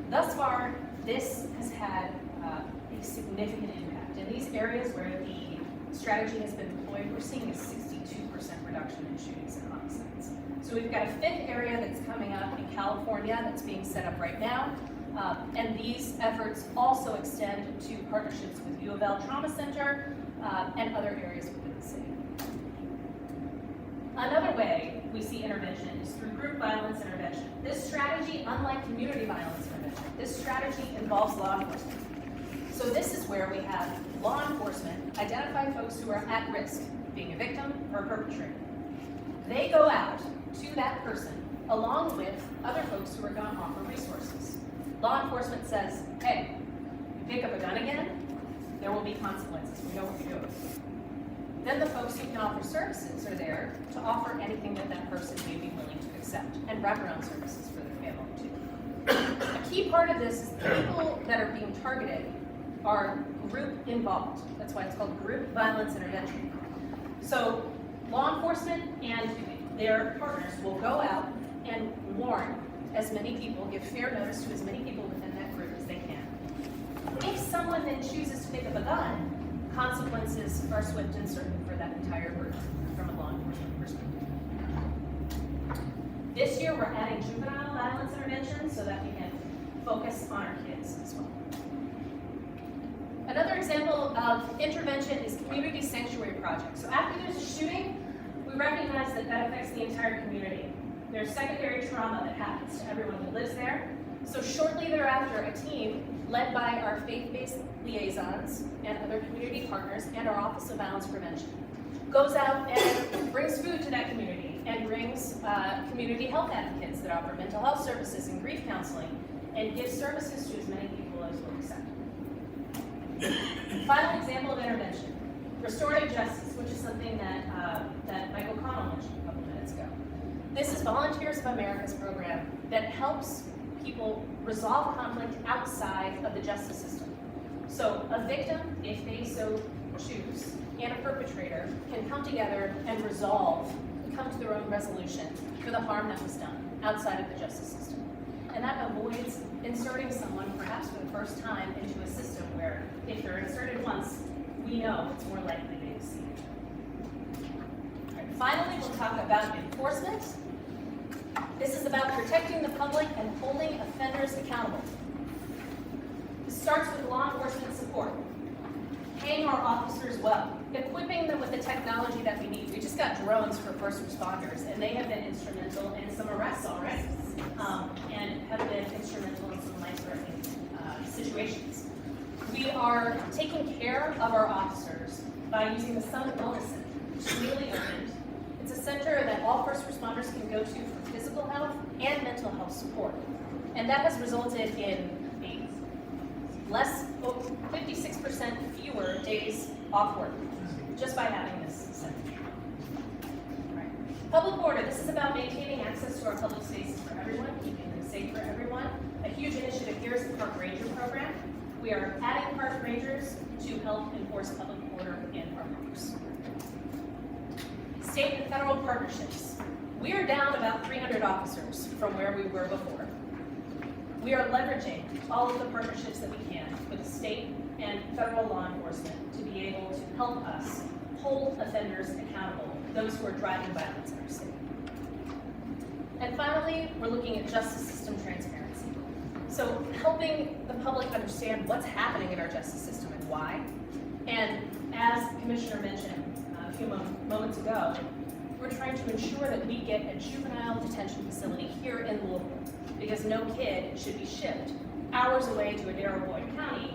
S5: Thus far, this has had a significant impact. In these areas where the strategy has been deployed, we're seeing a 62% reduction in shootings and homicides. So we've got a 5th area that's coming up in California that's being set up right now. And these efforts also extend to partnerships with U of L Trauma Center and other areas within the city. Another way we see intervention is through group violence intervention. This strategy, unlike community violence intervention, this strategy involves law enforcement. So this is where we have law enforcement identify folks who are at risk of being a victim or a perpetrator. They go out to that person along with other folks who are going to offer resources. Law enforcement says, hey, you pick up a gun again, there will be consequences. We know what you're doing. Then the folks who can offer services are there to offer anything that that person may be willing to accept and wraparound services for their family too. A key part of this is the people that are being targeted are group involved. That's why it's called group violence intervention. So law enforcement and their partners will go out and warn as many people, give fair notice to as many people within that group as they can. If someone then chooses to pick up a gun, consequences are swift and certain for that entire group from a law enforcement perspective. This year we're adding juvenile violence intervention so that we can focus on our kids as well. Another example of intervention is community sanctuary projects. So after there's a shooting, we recognize that that affects the entire community. There's secondary trauma that happens to everyone who lives there. So shortly thereafter, a team led by our faith-based liaisons and other community partners and our Office of Violence Prevention goes out and brings food to that community and brings community health advocates that offer mental health services and grief counseling and gives services to as many people as will accept. Final example of intervention, restorative justice, which is something that Michael Connell mentioned a couple minutes ago. This is Volunteers of America's program that helps people resolve conflict outside of the justice system. So a victim, if they so choose, and a perpetrator can come together and come to their own resolution for the harm that was done outside of the justice system. And that avoids inserting someone, perhaps for the first time, into a system where if they're inserted once, we know it's more likely they succeed. finally, we'll talk about enforcement. This is about protecting the public and holding offenders accountable. This starts with law enforcement support, paying our officers well, equipping them with the technology that we need. We just got drones for first responders, and they have been instrumental in some arrests already, and have been instrumental in some life-threatening situations. We are taking care of our officers by using the Summit Wellness Center, which is newly opened. It's a center that all first responders can go to for physical health and mental health support. And that has resulted in a 56% fewer days off work, just by having this center. Right. Public order, this is about maintaining access to our public spaces for everyone, keeping them safe for everyone. A huge initiative here is the Park Ranger program. We are adding park rangers to help enforce public order in our parks. State and federal partnerships. We are down about 300 officers from where we were before. We are leveraging all of the partnerships that we can with state and federal law enforcement to be able to help us hold offenders accountable, those who are driving violence in our city. And finally, we're looking at justice system transparency. So helping the public understand what's happening in our justice system and why. And as the Commissioner mentioned a few moments ago, we're trying to ensure that we get a juvenile detention facility here in Louisville, because no kid should be shipped hours away to Adair Boyd County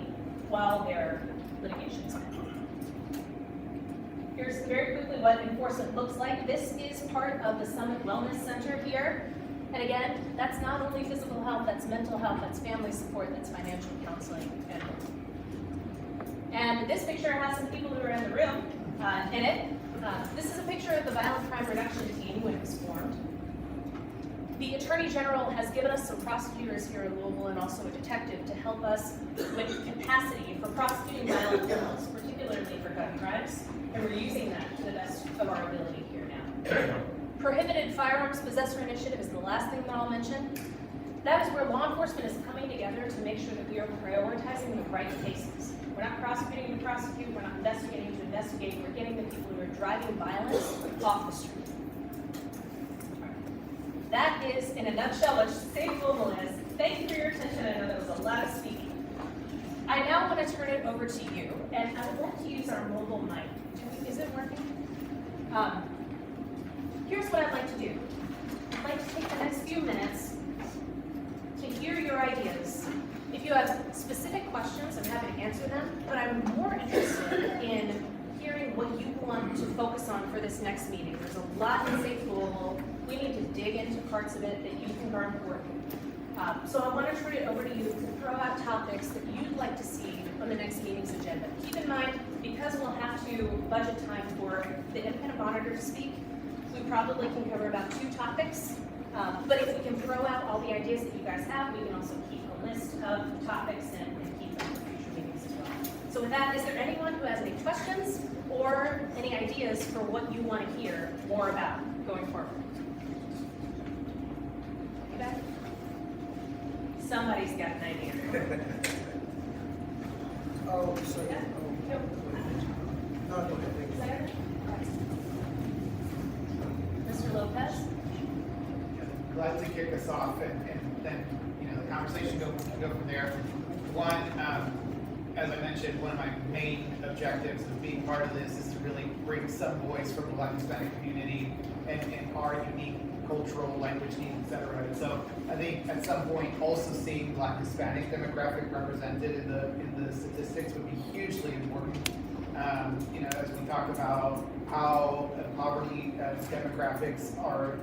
S5: while their litigation is pending. Here's very quickly what enforcement looks like. This is part of the Summit Wellness Center here. And again, that's not only physical health, that's mental health, that's family support, that's financial counseling, and more. And this picture has some people who are in the room in it. This is a picture of the Violent Crime Reduction Team when it was formed. The Attorney General has given us some prosecutors here in Louisville and also a detective to help us with capacity for prosecuting violent criminals, particularly for gun crimes, and we're using that to the best of our ability here now. Prohibited Firearms Possessor Initiative is the last thing that I'll mention. That is where law enforcement is coming together to make sure that we are prioritizing the right cases. We're not prosecuting to prosecute, we're not investigating to investigate, we're getting the people who are driving violence off the street. That is, in a nutshell, what Safe Louisville is. Thank you for your attention. I know that was a lot of speaking. I now want to turn it over to you, and I would like to use our mobile mic. Is it working? Here's what I'd like to do. I'd like to take the next few minutes to hear your ideas. If you have specific questions, I'm happy to answer them, but I'm more interested in hearing what you want to focus on for this next meeting. There's a lot in Safe Louisville. We need to dig into parts of it that you think are important. So I want to turn it over to you to throw out topics that you'd like to see on the next meeting's agenda. Keep in mind, because we'll have to budget time for the independent monitor to speak, we probably can cover about 2 topics. But if we can throw out all the ideas that you guys have, we can also keep a list of topics and keep them for future meetings as well. So with that, is there anyone who has any questions or any ideas for what you want to hear more about going forward? Okay. Somebody's got an idea.
S12: Yeah. No, go ahead.
S5: Mr. Lopez?
S1: Glad to kick us off, and then, the conversation go from there. One, as I mentioned, one of my main objectives of being part of this is to really bring some voice from the Black Hispanic community and our unique cultural language needs, et cetera. And so I think at some point also seeing Black Hispanic demographic represented in the statistics would be hugely important. As we talk about how poverty demographics are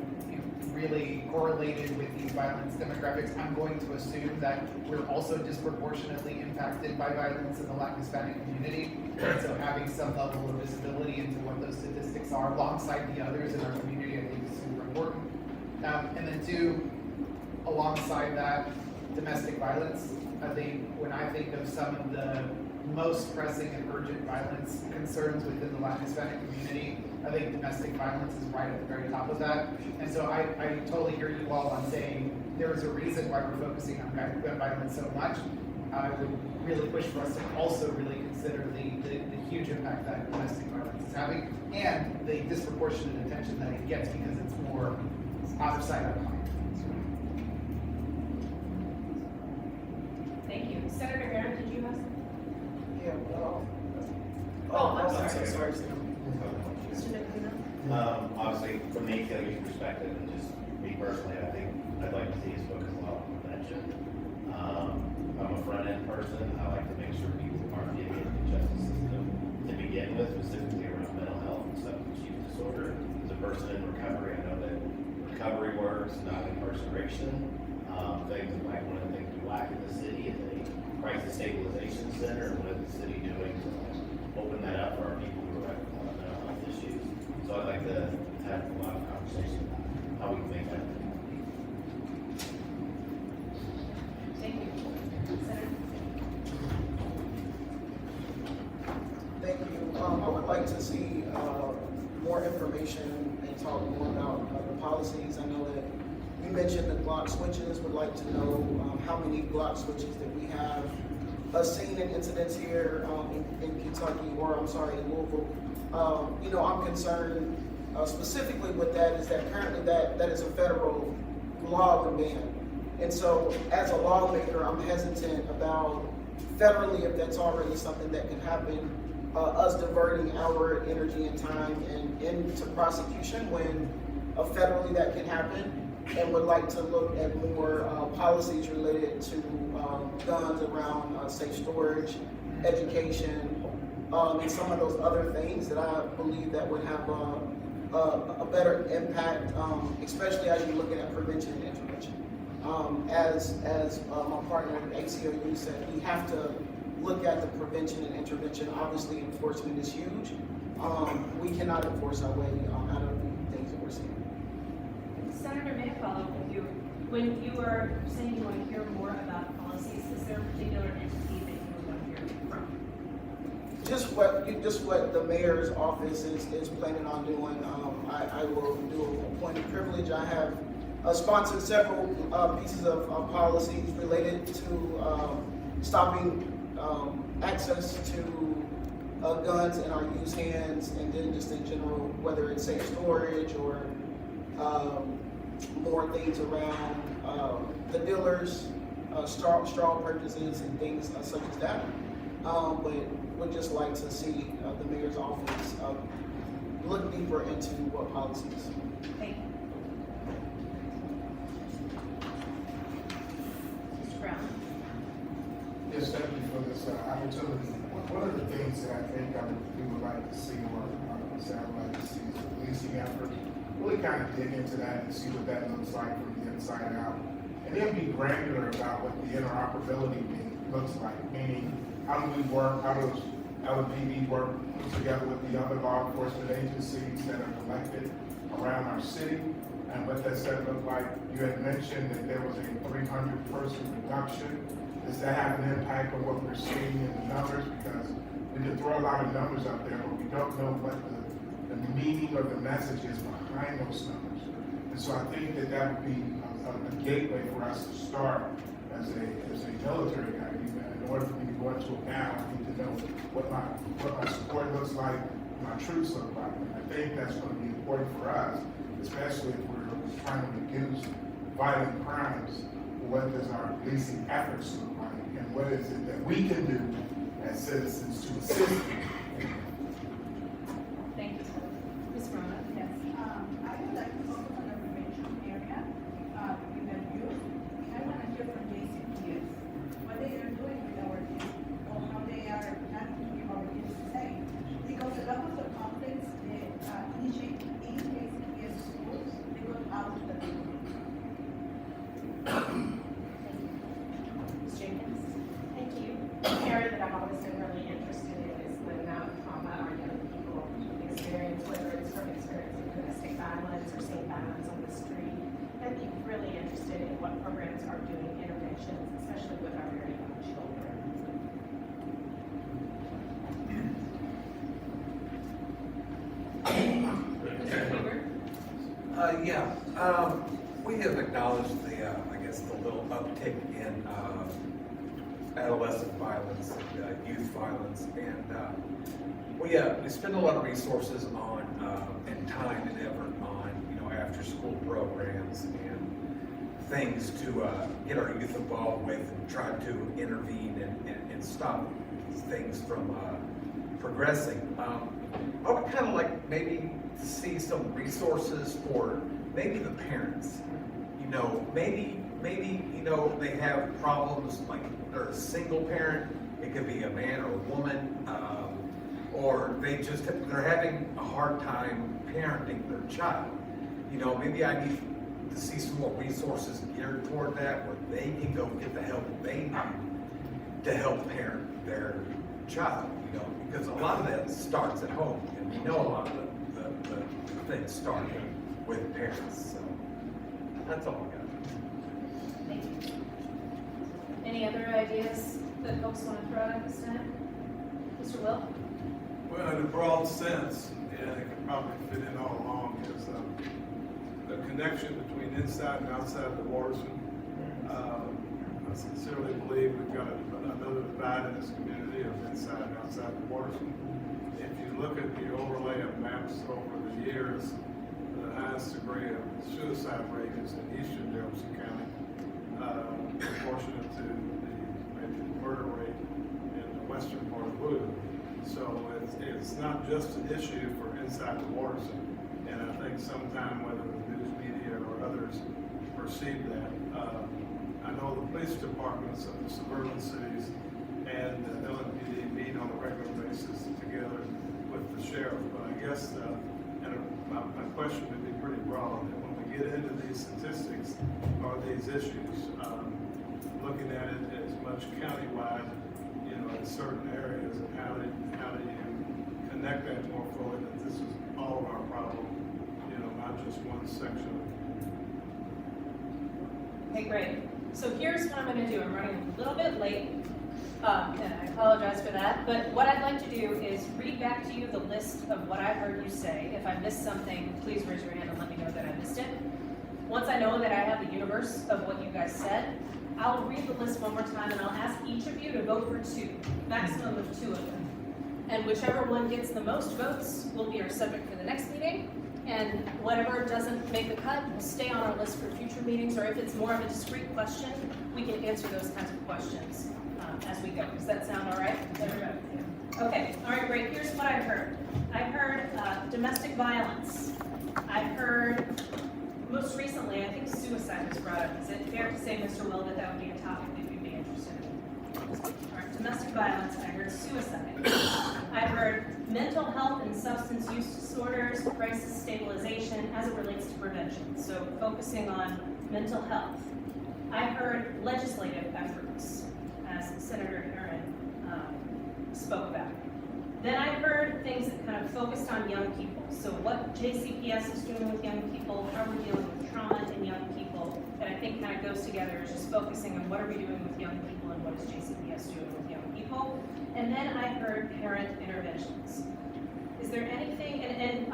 S1: really correlated with these violence demographics, I'm going to assume that we're also disproportionately impacted by violence in the Black Hispanic community. And so having some level of visibility into what those statistics are alongside the others in our community, I think is super important. And then 2, alongside that, domestic violence. I think when I think of some of the most pressing and urgent violence concerns within the Black Hispanic community, I think domestic violence is right at the very top of that. And so I totally hear you all on saying there is a reason why we're focusing on gun violence so much. I would really push for us to also really consider the huge impact that domestic violence is having and the disproportionate attention that it gets because it's more out of sight, out of mind.
S5: Thank you. Senator Aaron, did you have something?
S12: Yeah, well.
S5: I'm
S12: so
S5: sorry.
S12: sorry.
S5: Mr. Nicolino?
S2: Obviously, from the ACLU's perspective, and just me personally, I think I'd like to see us focus a lot on prevention. I'm a front-end person. I like to make sure people aren't getting into the justice system to begin with, specifically around mental health and substance use disorder. As a person in recovery, I know that recovery works, not incarceration. Things like one of the things we lack in the city is a crisis stabilization center, and what is the city doing to open that up for our people who are having a lot of mental health issues. So I'd like to have a lot of conversation about how we can make that.
S5: Thank you. Senator?
S12: Thank you. I would like to see more information and talk more about the policies. I know that you mentioned the Glock switches. Would like to know how many Glock switches that we have seen in incidents here in Kentucky, or I'm sorry, in Louisville. You know, I'm concerned specifically with that is that currently that is a federal law and ban. And so as a lawmaker, I'm hesitant about federally if that's already something that can happen, us diverting our energy and time and into prosecution when federally that can happen. And would like to look at more policies related to guns around safe storage, education, and some of those other things that I believe that would have a better impact, especially as you're looking at prevention and intervention. As my partner at ACLU said, we have to look at the prevention and intervention. Obviously, enforcement is huge. We cannot enforce our way out of the things that we're seeing.
S5: Senator, may I follow up with you? When you were saying you want to hear more about policies, is there a particular entity that you would want to hear from?
S12: Just what the mayor's office is planning on doing. I will do a point of privilege. I have sponsored several pieces of policies related to stopping access to guns in our youth hands, and then just in general, whether it's safe storage or more things around the dealers, straw purchases and things such as that. But would just like to see the mayor's office look deeper into what policies.
S5: Thank you. Mr. Brown?
S15: Yes, thank you for this opportunity. One of the things that I think we would like to see, or I would like to see, is a policing effort. Really kind of dig into that and see what that looks like from the inside out. And then be granular about what the interoperability looks like, meaning how do we work, how does LPD work together with the other law enforcement agencies that are collected around our city, and what that's going to look like. You had mentioned that there was a 300-person reduction. Does that have an impact on what we're seeing in the numbers? Because we can throw a lot of numbers up there, but we don't know what the meaning or the message is behind those numbers. And so I think that would be a gateway for us to start as a military guy. In order for me to go into a battle, I need to know what my support looks like, what my troops look like. And I think that's going to be important for us, especially if we're trying to reduce violent crimes. What does our policing efforts look like, and what is it that we can do as citizens to assist?
S5: Thank you. Ms. Rona?
S8: Yes, I would like to focus on the prevention area, with the youth. I want to hear from JCPS, what they are doing with our youth, or how they are planning to keep our youth safe. Because a lot of the conflicts that initiate in JCPS schools, they go out to the community.
S5: Ms. Jenkins?
S16: Thank you. An area that I've always been really interested in is the amount of trauma our young people experience, whether it's from experiencing domestic violence or seeing violence on the street. I'd be really interested in what programs are doing interventions, especially with our very young children.
S5: Mr. Huber?
S14: We have acknowledged the little uptick in adolescent violence, and youth violence, and we spend a lot of resources on and time and effort on after-school programs and things to get our youth involved with and try to intervene and stop things from progressing. I would kind of like maybe to see some resources for maybe the parents. Maybe they have problems, like they're a single parent, it could be a man or a woman, or they're having a hard time parenting their child. Maybe I need to see some more resources geared toward that, where they can go get the help they need to help parent their child, because a lot of that starts at home, and we know a lot of the things start with parents, so that's all I got.
S5: Thank you. Any other ideas that folks want to throw out at this time? Mr. Will?
S13: Well, in a broad sense, and it can probably fit in all along, is the connection between inside and outside the watershed. I sincerely believe we've got another divide in this community of inside and outside the watershed. If you look at the overlay of maps over the years, the highest degree of suicide rate is in eastern Jefferson County, proportionate to maybe the murder rate in the western part of Louisville. So it's not just an issue for inside the watershed, and I think sometime whether the news media or others perceive that. I know the police departments of the suburban cities and the LMPD meet on a regular basis together with the sheriff, but I guess my question would be pretty broad, that when we get into these statistics or these issues, looking at it as much countywide, in certain areas, and how do you connect that more fully, that this is all of our problem, not just one section.
S5: Okay, great. So here's what I'm going to do. I'm running a little bit late, and I apologize for that. But what I'd like to do is read back to you the list of what I heard you say. If I missed something, please raise your hand and let me know that I missed it. Once I know that I have the universe of what you guys said, I'll read the list one more time, and I'll ask each of you to vote for 2, maximum of 2 of them. And whichever one gets the most votes will be our subject for the next meeting. And whatever doesn't make the cut will stay on our list for future meetings, or if it's more of a discrete question, we can answer those kinds of questions as we go. Does that sound all right? Everybody? Okay, all right, great. Here's what I've heard. I've heard domestic violence. I've heard, most recently, I think suicide was brought up. Is it fair to say, Mr. Will, that that would be a topic that you'd be interested in? All right, domestic violence. I heard suicide. I've heard mental health and substance use disorders, crisis stabilization as it relates to prevention. So focusing on mental health. I've heard legislative efforts, as Senator Aaron spoke about. Then I've heard things that kind of focused on young people. So what JCPS is doing with young people, how we're dealing with trauma in young people, that I think kind of goes together, is just focusing on what are we doing with young people and what is JCPS doing with young people. And then I heard parent interventions. Is there anything, and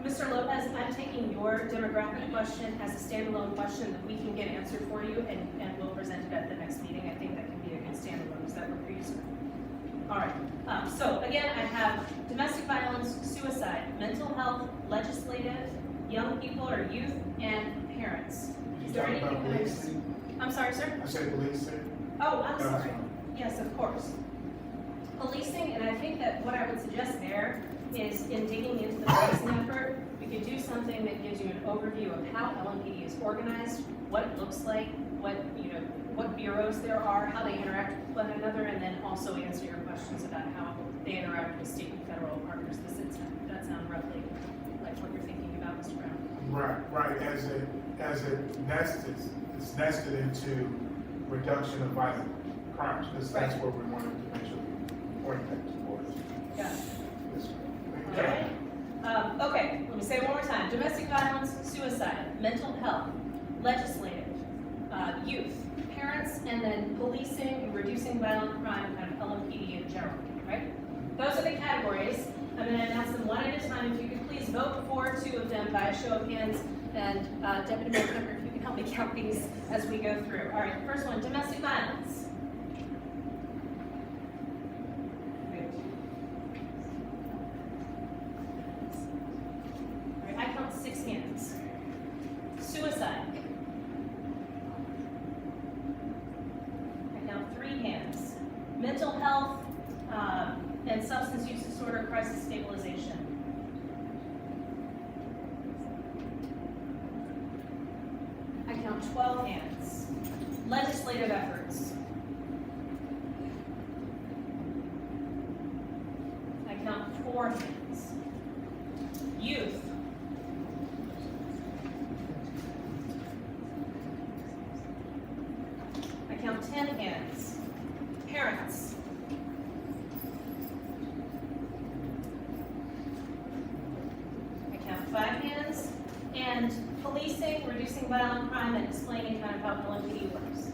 S5: Mr. Lopez, I'm taking your demographic question as a standalone question that we can get answered for you, and we'll present it at the next meeting. I think that can be a good standalone. Does that work for you, sir? All right. So again, I have domestic violence, suicide, mental health, legislative, young people or youth, and parents. Is there anything? I'm sorry, sir?
S15: I said policing.
S5: Oh, I'm sorry. Yes, of course. Policing, and I think that what I would suggest there is, in digging into the policing effort, we could do something that gives you an overview of how LMPD is organized, what it looks like, what bureaus there are, how they interact with one another, and then also answer your questions about how they interact with state and federal partners. Does that sound roughly like what you're thinking about, Mr. Brown?
S15: Right. As it nested, it's nested into reduction of violent crimes, because that's
S5: Right.
S15: where we wanted to make sure we point that towards.
S5: Got it.
S15: Yes,
S5: All right. Okay, let me say it one more time. Domestic violence, suicide, mental health, legislative, youth, parents, and then policing and reducing violent crime, kind of LMPD in general, right? Those are the categories. I'm going to announce them one at a time. If you could please vote for 2 of them by a show of hands, and Deputy Mayor Kemper, if you can help me count these as we go through. All right, the first one, domestic violence. 12 hands. Legislative efforts. I count 4 hands. Youth. I count 10 hands. Parents. I count 5 hands. And policing, reducing violent crime, and explaining kind of how LMPD works.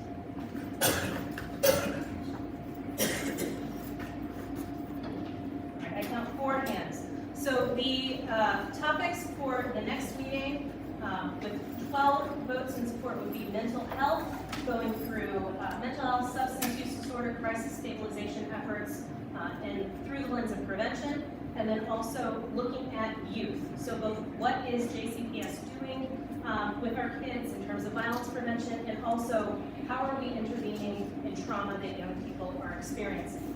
S5: All right, I count 4 hands. So the topics for the next meeting with 12 votes in support would be mental health, going through mental health, substance use disorder, crisis stabilization efforts, and through the lens of prevention, and then also looking at youth. So both what is JCPS doing with our kids in terms of violence prevention, and also how are we intervening in trauma that young people are experiencing.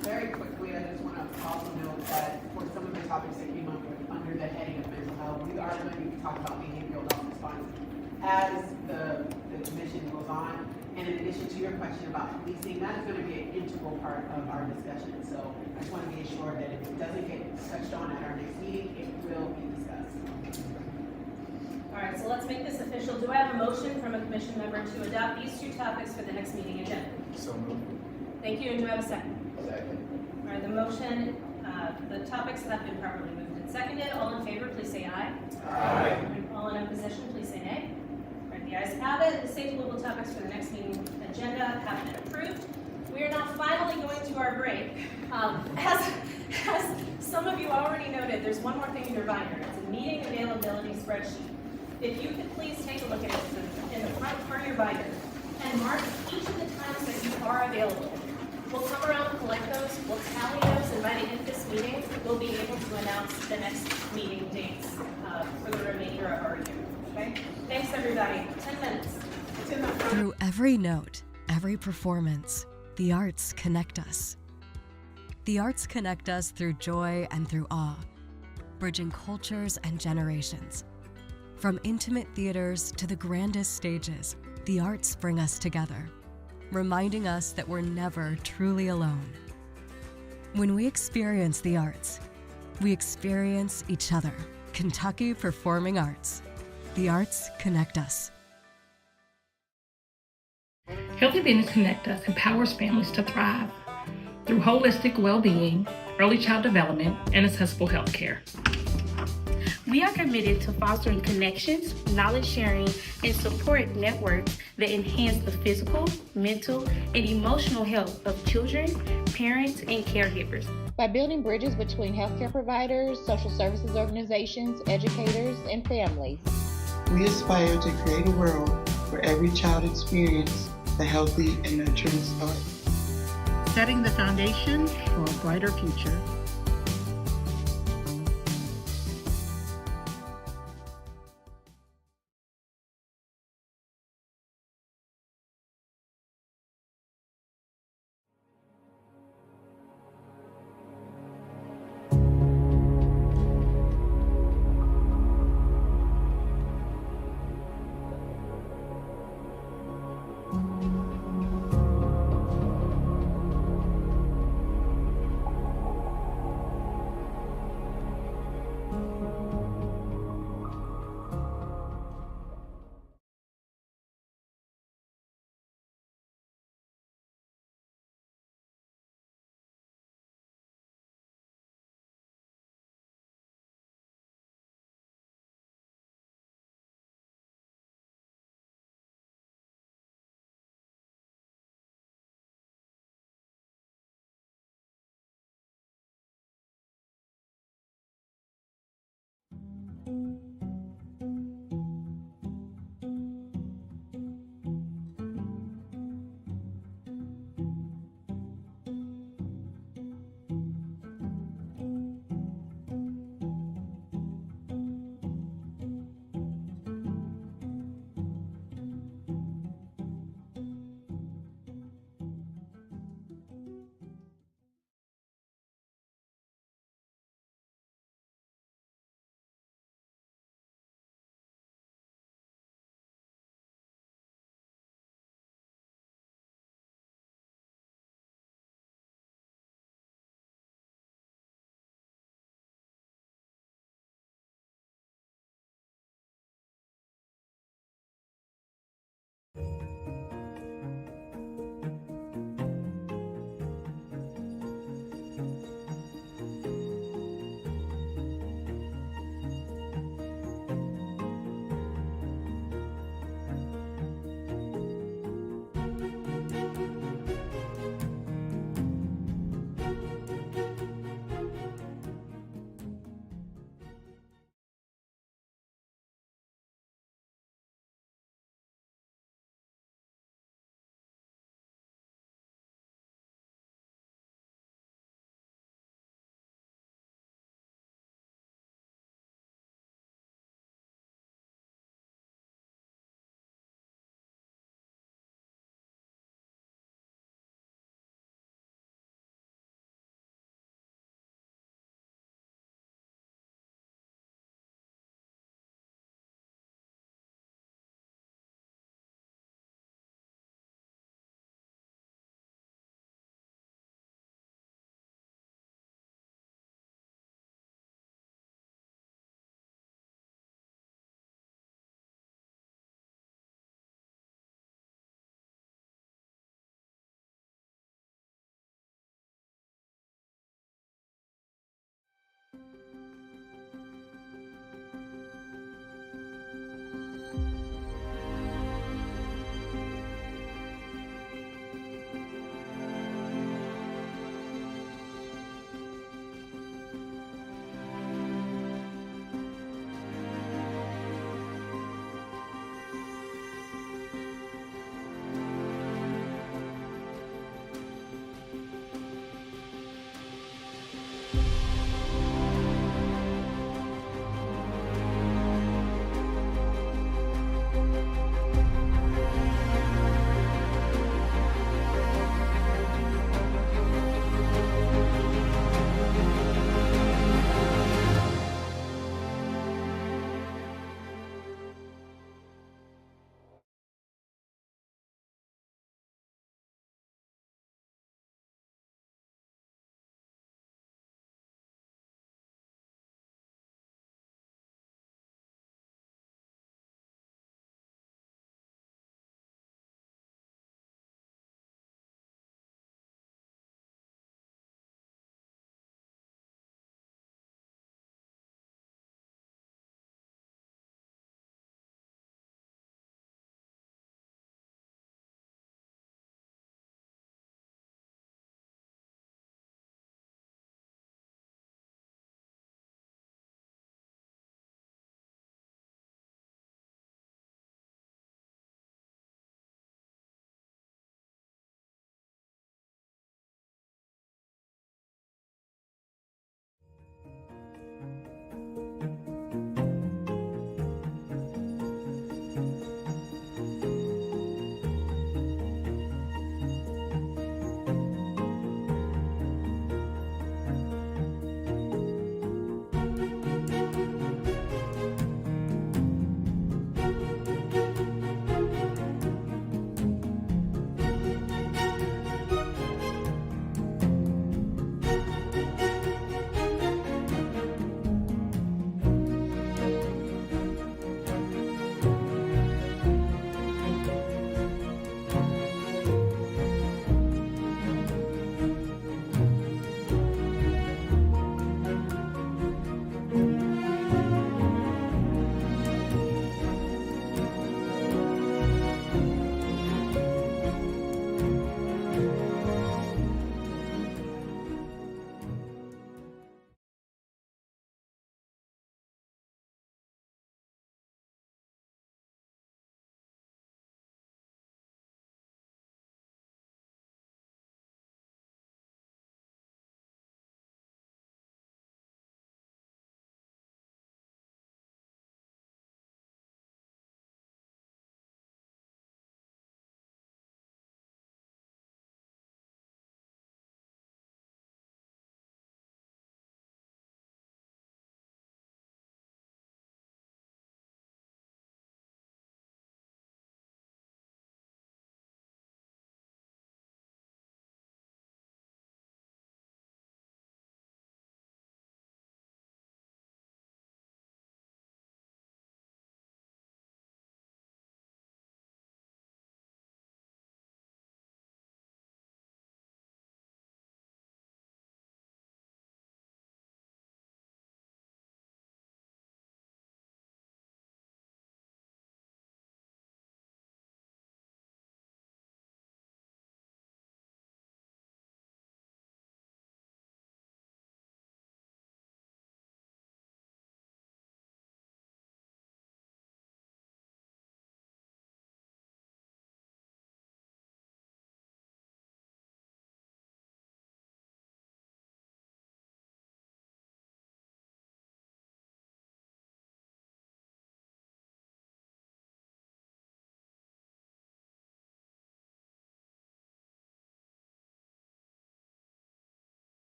S6: Very quickly, I just want to also note that for some of the topics that came up under the heading of mental health, we are going to be talking about behavioral health response as the commission goes on. And in addition to your question about policing, that is going to be an integral part of our discussion. So I just want to be assured that if it doesn't get touched on at our next meeting, it will be discussed.
S5: All right, so let's make this official. Do I have a motion from a commission member to adopt these 2 topics for the next meeting agenda?
S18: So moved.
S5: Thank you, and do I have a second?
S2: Second.
S5: All right, the motion, the topics have been properly moved and seconded. All in favor, please say aye.
S2: Aye.
S5: All in opposition, please say nay. All right, the ayes have it. The state global topics for the next meeting agenda have been approved. We are now finally going to our break. As some of you already noted, there's one more thing in your binder. It's a meeting availability spreadsheet. If you could please take a look at it in the front part of your binder and mark each of the times that you are available. We'll come around and collect those, we'll tally those, and by the end of this meeting, we'll be able to announce the next meeting dates for the remainder of our year, okay? Thanks, everybody. 10 minutes.
S7: Through every note, every performance, the arts connect us. The arts connect us through joy and through awe, bridging cultures and generations. From intimate theaters to the grandest stages, the arts bring us together, reminding us that we're never truly alone. When we experience the arts, we experience each other. Kentucky Performing Arts. The arts connect us.
S9: Healthy Business Connect Us empowers families to thrive through holistic well-being, early child development, and accessible health care.
S10: We are committed to fostering connections, knowledge sharing, and support networks that enhance the physical, mental, and emotional health of children, parents, and caregivers.
S11: By building bridges between healthcare providers, social services organizations, educators, and families,
S26: we aspire to create a world where every child experiences a healthy and nurturing start.
S27: Setting the foundation for a brighter future.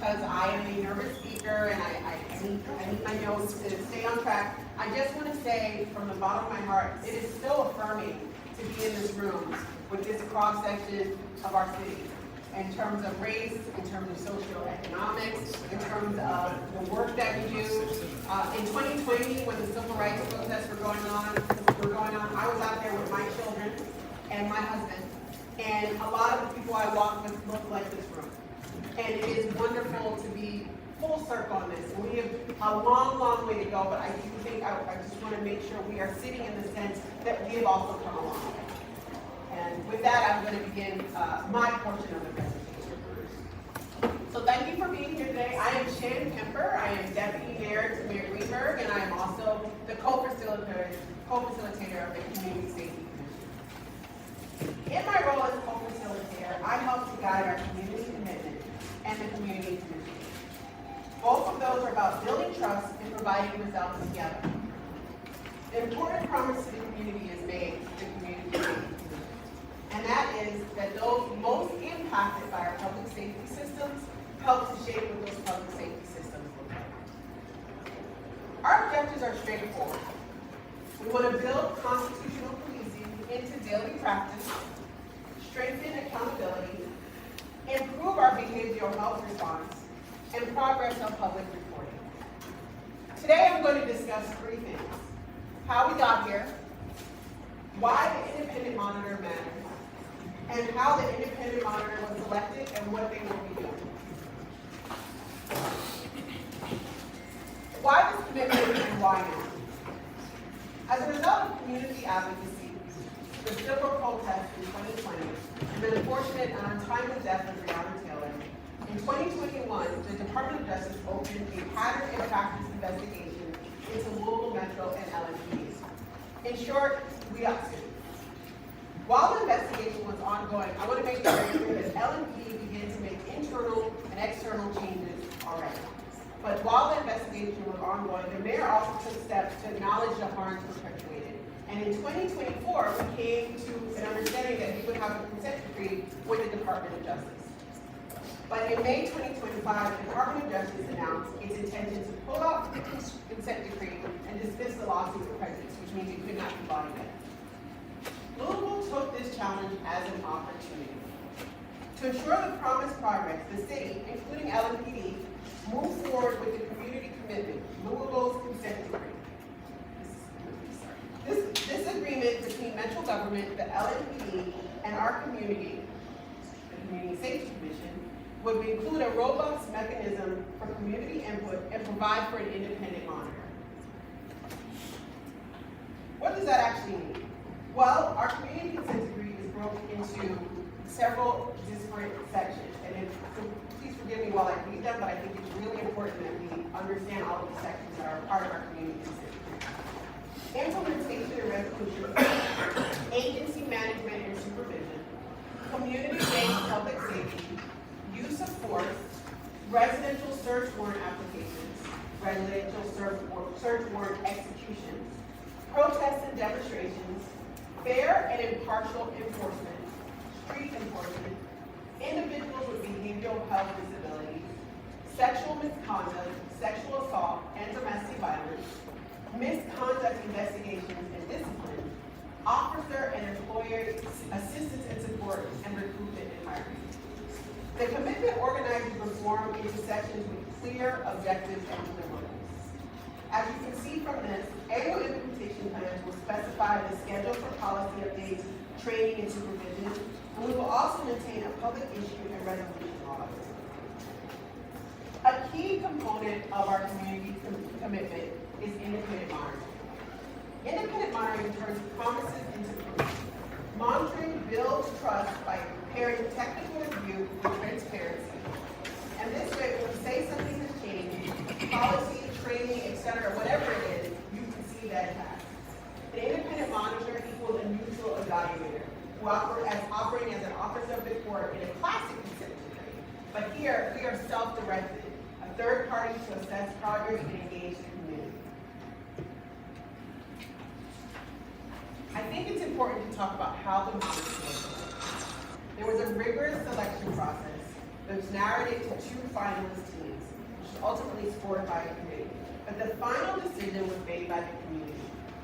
S6: because I am a nervous speaker and I need my notes to stay on track. I just want to say from the bottom of my heart, it is so affirming to be in this room with this cross-section of our city in terms of race, in terms of socioeconomics, in terms of the work that we do. In 2020, when the civil rights protests were going on, I was out there with my children and my husband, and a lot of the people I walked with look like this room. And it is wonderful to be full circle on this. And we have a long, long way to go, but I do think I just want to make sure we are sitting in the sense that we have also come a long way. And with that, I'm going to begin my portion of the presentation. So thank you for being here today. I am Shannon Kemper. I am Deputy Mayor to Mayor Greenberg, and I am also the co-facilitator of the Community Safety Commission. In my role as co-facilitator, I help to guide our community commitment and the community commission. Both of those are about building trust and providing results together. The important promise to the community is made to the community commission. And that is that those most impacted by our public safety systems help to shape what those public safety systems look like. Our objectives are straightforward. We want to build constitutional policing into daily practice, strengthen accountability, improve our behavioral health response, and progress on public reporting. Today I'm going to discuss three things: how we got here, why the independent monitor matters, and how the independent monitor was selected and what they will be doing. Why this commitment and why now? As a result of community advocacy, the civil protests in 2020, and the unfortunate and untimely death of Breonna Taylor, in 2021, the Department of Justice opened a pattern and practice investigation into Louisville Metro and LMPD. In short, we got sued. While the investigation was ongoing, I want to make it very clear that LMPD began to make internal and external changes already. But while the investigation was ongoing, the mayor also took steps to acknowledge the harms perpetuated. And in 2024, we came to an understanding that we would have a consent decree with the Department of Justice. But in May 2025, the Department of Justice announced its intention to pull out the consent decree and dismiss the lawsuit for prejudice, which means it could not be brought again. Louisville took this challenge as an opportunity. To ensure the promised progress, the city, including LMPD, moved forward with the community commitment, Louisville's consent decree. This agreement between Metro government, the LMPD, and our community, the Community Safety Commission, would include a robust mechanism for community input and provide for an independent monitor. What does that actually mean? Well, our community consent decree is broken into several disparate sections, and please forgive me while I read them, but I think it's really important that we understand all of the sections that are part of our community consent decree. Implementation and resolution, agency management and supervision, community-based public safety, use of force, residential search warrant applications, residential search warrant executions, protests and demonstrations, fair and impartial enforcement, street enforcement, individuals with behavioral health disabilities, sexual misconduct, sexual assault, and domestic violence, misconduct investigations and discipline, officer and employer assistance and support, and recruitment and hiring. The commitment organizes reform into sections with clear objectives and deliverables. As you can see from this, annual implementation plans will specify the schedule for policy updates, training, and supervision, and we will also maintain a public issue and resolution laws. A key component of our community commitment is independent monitoring. Independent monitoring turns promises into proof. Monitoring builds trust by pairing technical review with transparency. And this way, when we say something has changed, policy, training, etc., whatever it is, you can see that it has. The independent monitor equals a neutral evaluator who operating as an officer of the court in a classic consent decree. But here, we are self-directed, a third party to assess progress and engage the community. I think it's important to talk about how the monitor was. There was a rigorous selection process that was narrowed it to 2 finalist teams, which was ultimately scored by a committee. But the final decision was made by the community,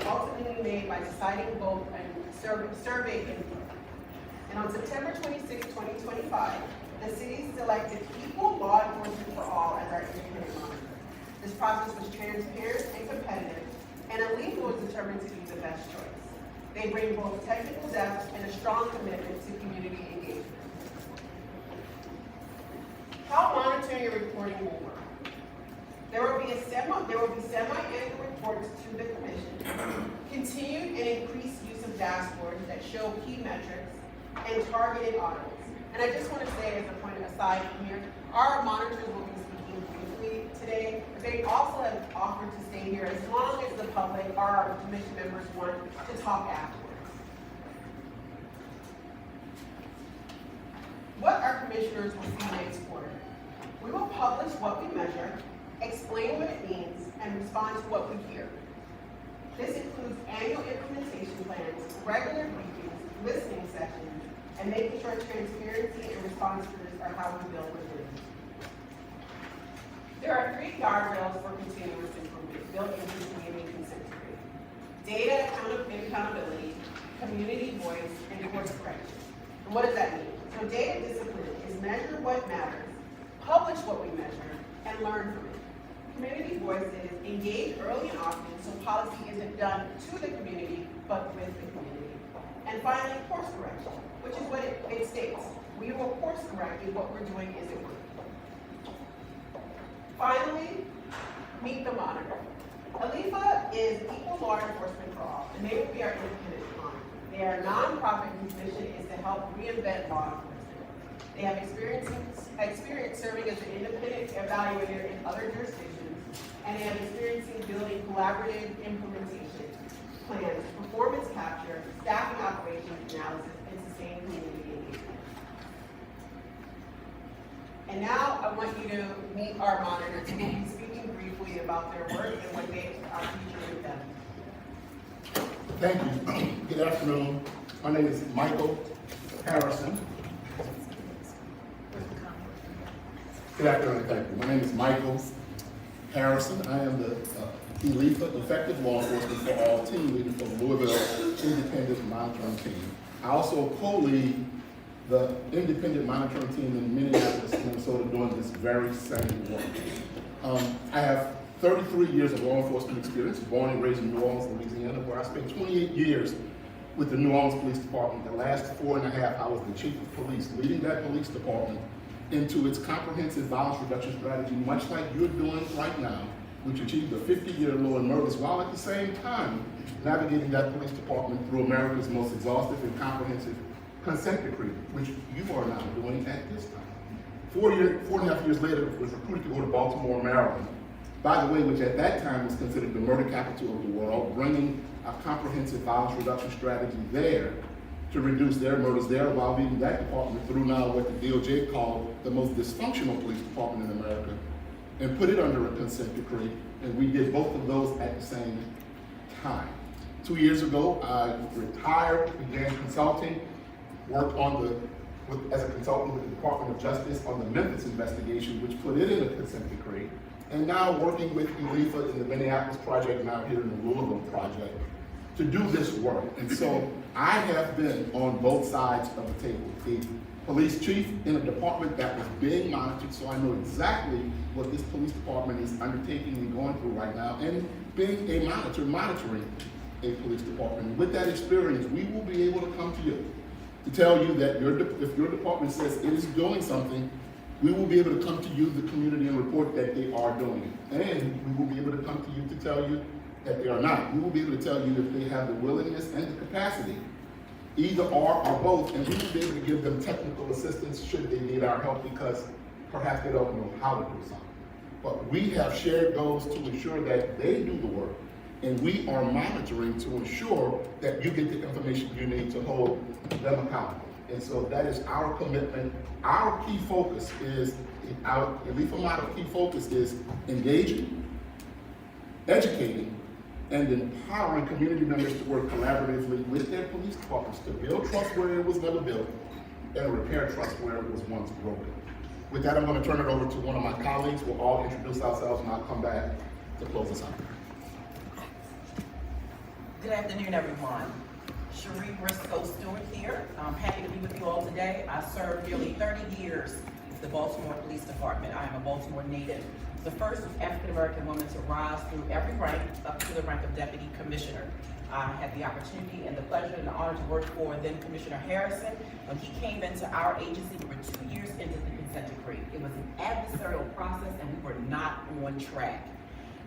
S6: ultimately made by deciding vote and survey input. And on September 26, 2025, the city selected Equal Law Enforcement for All as our independent monitor. This process was transparent and competitive, and Louisville was determined to be the best choice. They bring both technical depth and a strong commitment to community engagement. How monitoring and reporting will work. There will be semi-annual reports to the commission, continued and increased use of dashboards that show key metrics, and targeted audits. And I just want to say, as a point of aside from here, our monitors will be speaking briefly today, but they also have offered to stay here as long as the public or our commission members want to talk afterwards. What our commissioners will see next quarter. We will publish what we measure, explain what it means, and respond to what we hear. This includes annual implementation plans, regular briefings, listening sessions, and making sure transparency and responsiveness are how we build resilience. There are 3 guardrails for continuous improvement built into the community consent decree: data accountability, community voice, and course correction. And what does that mean? So data discipline is measure what matters, publish what we measure, and learn from it. Community voice is engage early and often so policy isn't done to the community, but with the community. And finally, course correction, which is what it states. We will course correct if what we're doing isn't working. Finally, meet the monitor. ALIFA is Equal Law Enforcement for All, and they will be our independent monitor. They are a nonprofit whose mission is to help reinvent law enforcement. They have experience serving as an independent evaluator in other jurisdictions, and they have experience in building collaborative implementation plans, performance capture, staffing operations analysis, and sustained community engagement. And now I want you to meet our monitors who will be speaking briefly about their work and what they are featuring with them.
S3: Thank you. Good afternoon. My name is Michael Harrison. Good afternoon, thank you. My name is Michael Harrison. I am the ELIFA, Effective Law Enforcement for All team leader for the Louisville Independent Monitoring Team. I also co-lead the Independent Monitoring Team in Minneapolis, Minnesota, doing this very same work. I have 33 years of law enforcement experience, born and raised in New Orleans, Louisiana, where I spent 28 years with the New Orleans Police Department. The last 4.5, I was the chief of police, leading that police department into its comprehensive violence reduction strategy, much like you're doing right now, which achieved a 50-year low in murders, while at the same time navigating that police department through America's most exhaustive and comprehensive consent decree, which you are now doing at this time. 4.5 years later, I was recruited to go to Baltimore, Maryland, by the way, which at that time was considered the murder capital of the world, bringing a comprehensive violence reduction strategy there to reduce their murders there, while leading that department through now what the DOJ called the most dysfunctional police department in America, and put it under a consent decree, and we did both of those at the same time. 2 years ago, I retired, began consulting, worked as a consultant with the Department of Justice on the Memphis investigation, which put it in a consent decree, and now working with ELIFA in the Minneapolis project, now here in the Louisville project, to do this work. And so I have been on both sides of the table. A police chief in a department that was being monitored, so I know exactly what this police department is undertaking and going through right now, and being a monitor, monitoring a police department. And with that experience, we will be able to come to you to tell you that if your department says it is doing something, we will be able to come to you, the community, and report that they are doing it. And we will be able to come to you to tell you that they are not. We will be able to tell you if they have the willingness and the capacity, either or both, and we will be able to give them technical assistance should they need our help, because perhaps they don't know how to do something. But we have shared goals to ensure that they do the work, and we are monitoring to ensure that you get the information you need to hold them accountable. And so that is our commitment. Our key focus is, our ELIFA model key focus is engaging, educating, and empowering community members to work collaboratively with their police departments to build trust where it was never built and repair trust where it was once broken. With that, I'm going to turn it over to one of my colleagues. We'll all introduce ourselves and I'll come back to close us out.
S17: Good afternoon, everyone. Cherie Briscoe Stewart here. I'm happy to be with you all today. I served nearly 30 years with the Baltimore Police Department. I am a Baltimore native, the first African-American woman to rise through every rank up to the rank of Deputy Commissioner. I had the opportunity and the pleasure and the honor to work for then Commissioner Harrison. When he came into our agency, we were 2 years into the consent decree. It was an adversarial process and we were not on track.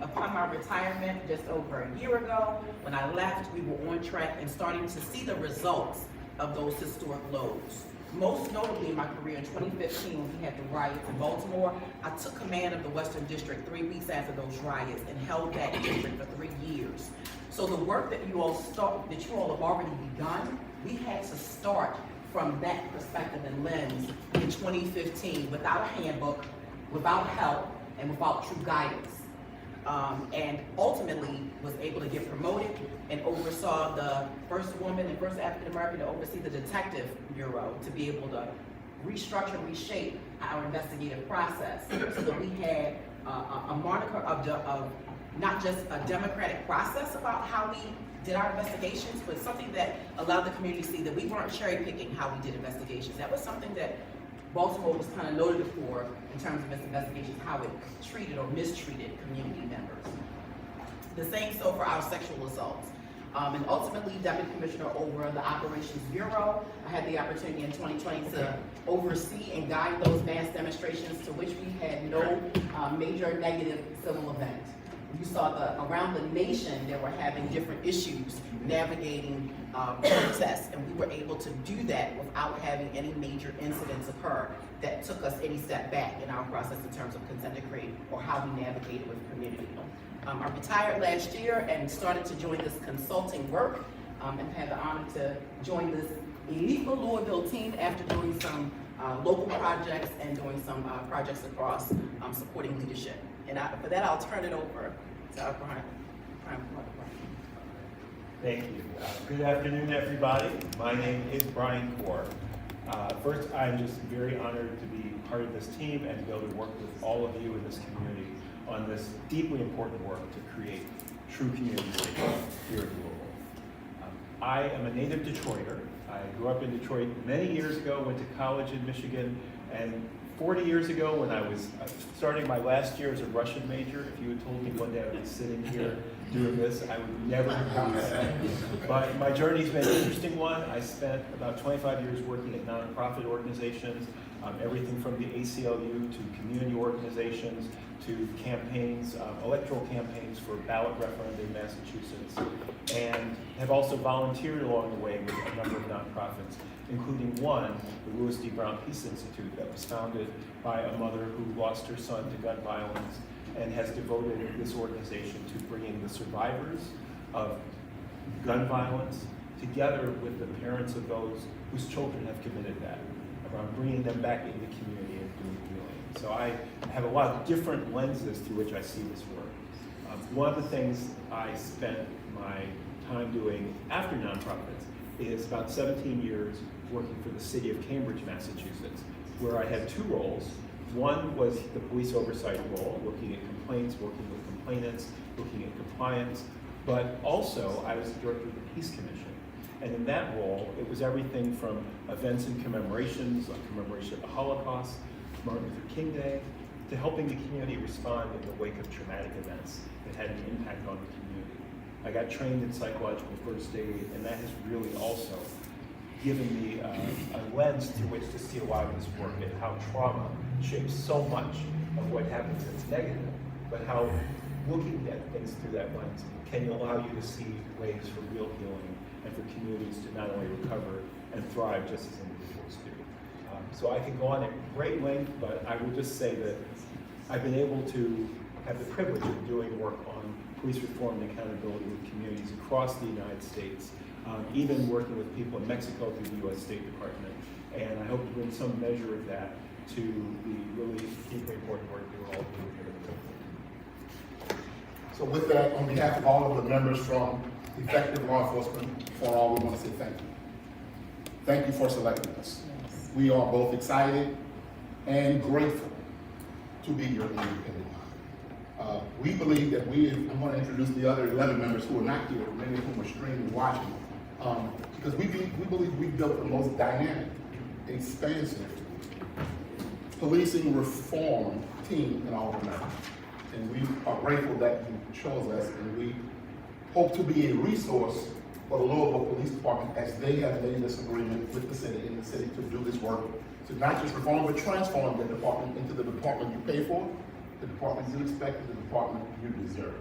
S17: Upon my retirement just over a year ago, when I left, we were on track and starting to see the results of those historic lows. Most notably in my career in 2015, when we had the riots in Baltimore, I took command of the Western District 3 weeks after those riots and held that district for 3 years. So the work that you all have already begun, we had to start from that perspective and lens in 2015 without a handbook, without help, and without true guidance. And ultimately was able to get promoted and oversaw the first woman and first African-American to oversee the Detective Bureau to be able to restructure and reshape our investigative process so that we had a moniker of not just a democratic process about how we did our investigations, but something that allowed the community to see that we weren't cherry picking how we did investigations. That was something that Baltimore was kind of noted for in terms of its investigations, how it treated or mistreated community members. The same so for our sexual assaults. And ultimately, Deputy Commissioner over the Operations Bureau, I had the opportunity in 2020 to oversee and guide those mass demonstrations to which we had no major negative civil event. You saw around the nation, they were having different issues navigating protests, and we were able to do that without having any major incidents occur that took us any step back in our process in terms of consent decree or how we navigated with community. I retired last year and started to join this consulting work and had the honor to join this elite Louisville team after doing some local projects and doing some projects across supporting leadership. And for that, I'll turn it over to Brian.
S19: Thank you. Good afternoon, everybody. My name is Brian Core. First, I'm just very honored to be part of this team and to be able to work with all of you in this community on this deeply important work to create true community safety here in Louisville. I am a native Detroiter. I grew up in Detroit many years ago, went to college in Michigan, and 40 years ago when I was starting my last year as a Russian major, if you had told me one day I would be sitting here doing this, I would never have believed that. But my journey's been an interesting one. I spent about 25 years working at nonprofit organizations, everything from the ACLU to community organizations to campaigns, electoral campaigns for ballot referenda in Massachusetts, and have also volunteered along the way with a number of nonprofits, including one, the Louis D. Brown Peace Institute, that was founded by a mother who lost her son to gun violence and has devoted this organization to bringing the survivors of gun violence together with the parents of those whose children have committed that, around bringing them back into the community and doing healing. So I have a lot of different lenses through which I see this work. One of the things I spent my time doing after nonprofits is about 17 years working for the city of Cambridge, Massachusetts, where I had two roles. One was the police oversight role, looking at complaints, working with complainants, looking at compliance, but also I was the director of the Peace Commission. And in that role, it was everything from events and commemorations, like commemoration of the Holocaust, Martin Luther King Day, to helping the community respond in the wake of traumatic events that had an impact on the community. I got trained in psychological first aid, and that has really also given me a lens through which to see a lot of this work and how trauma shapes so much of what happens that's negative, but how looking at things through that lens can allow you to see ways for real healing and for communities to not only recover and thrive just as individuals do. So I can go on at great length, but I will just say that I've been able to have the privilege of doing work on police reform and accountability with communities across the United States, even working with people in Mexico through the U.S. State Department. And I hope to bring some measure of that to the really deeply important work that we're all doing here.
S3: So with that, on behalf of all of the members from Effective Law Enforcement for All, we want to say thank you. Thank you for selecting us. We are both excited and grateful to be your independent mind. We believe that I'm going to introduce the other 11 members who are not here, many of whom are streaming and watching, because we believe we've built the most dynamic, expansive policing reform team in all of America. And we are grateful that you chose us, and we hope to be a resource for the Louisville Police Department as they have made this agreement with the city to do this work, to not just reform, but transform the department into the department you pay for, the department you expect, and the department you deserve.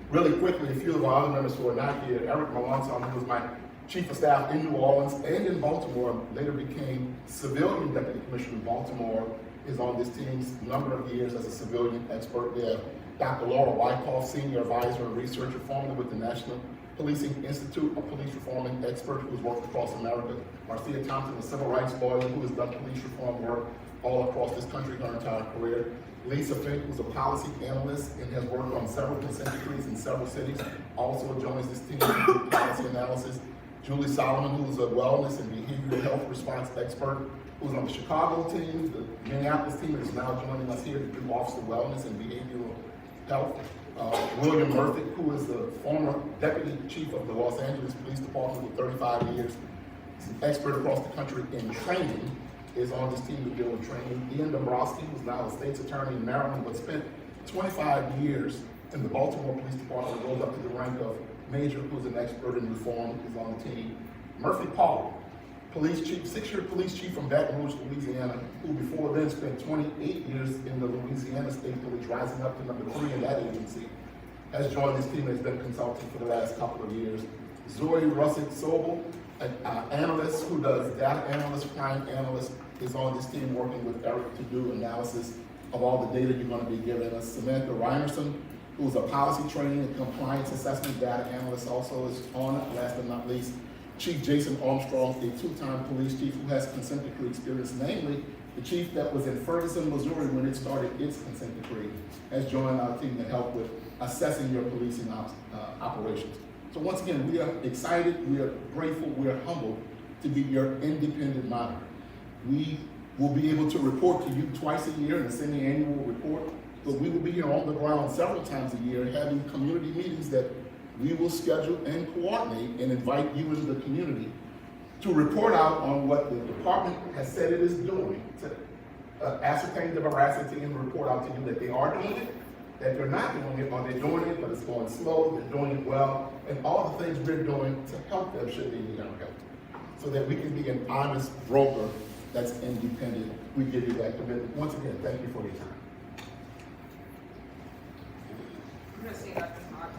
S3: Really quickly, a few of our other members who are not here, Eric Melanson, who was my chief of staff in New Orleans and in Baltimore, later became civilian deputy commissioner in Baltimore, is on this team's number of years as a civilian expert there. Dr. Laura Wyckoff, senior advisor and researcher, formerly with the National Policing Institute, a police reforming expert who's worked across America. Marcia Thompson, a civil rights lawyer who has done police reform work all across this country her entire career. Lisa Fink, who's a policy analyst and has worked on several consent decrees in several cities, also joins this team to do policy analysis. Julie Solomon, who's a wellness and behavioral health response expert, who's on the Chicago team, the Minneapolis team, is now joining us here to do Office of Wellness and Behavioral Health. William Murphy, who is the former deputy chief of the Los Angeles Police Department with 35 years, he's an expert across the country in training, is on this team to deal with training. Ian Dombrowski, who's now a state's attorney in Maryland, but spent 25 years in the Baltimore Police Department, rose up to the rank of major, who's an expert in reform, is on the team. Murphy Paul, police chief, 6-year police chief from Baton Rouge, Louisiana, who before then spent 28 years in the Louisiana State Police, rising up to number 3 in that agency, has joined this team and has been consulting for the last couple of years. Zoe Russick-Sobel, an analyst who does data analyst, crime analyst, is on this team working with Eric to do analysis of all the data you're going to be giving us. Samantha Reinerson, who's a policy training and compliance assessment data analyst, also is on it. Last but not least, Chief Jason Armstrong, a 2-time police chief who has consent decree experience, namely the chief that was in Ferguson, Missouri when it started its consent decree, has joined our team to help with assessing your policing operations. So once again, we are excited, we are grateful, we are humbled to be your independent monitor. We will be able to report to you twice a year in a semi-annual report, but we will be here on the ground several times a year having community meetings that we will schedule and coordinate and invite you in the community to report out on what the department has said it is doing, to ascertain the veracity and report out to you that they are doing it, that they're not doing it, or they're doing it but it's going slow, they're doing it well, and all the things we're doing to help them should they need our help. So that we can be an honest broker that's independent. We give you that commitment. Once again, thank you for your time.
S6: I'm gonna say that this not.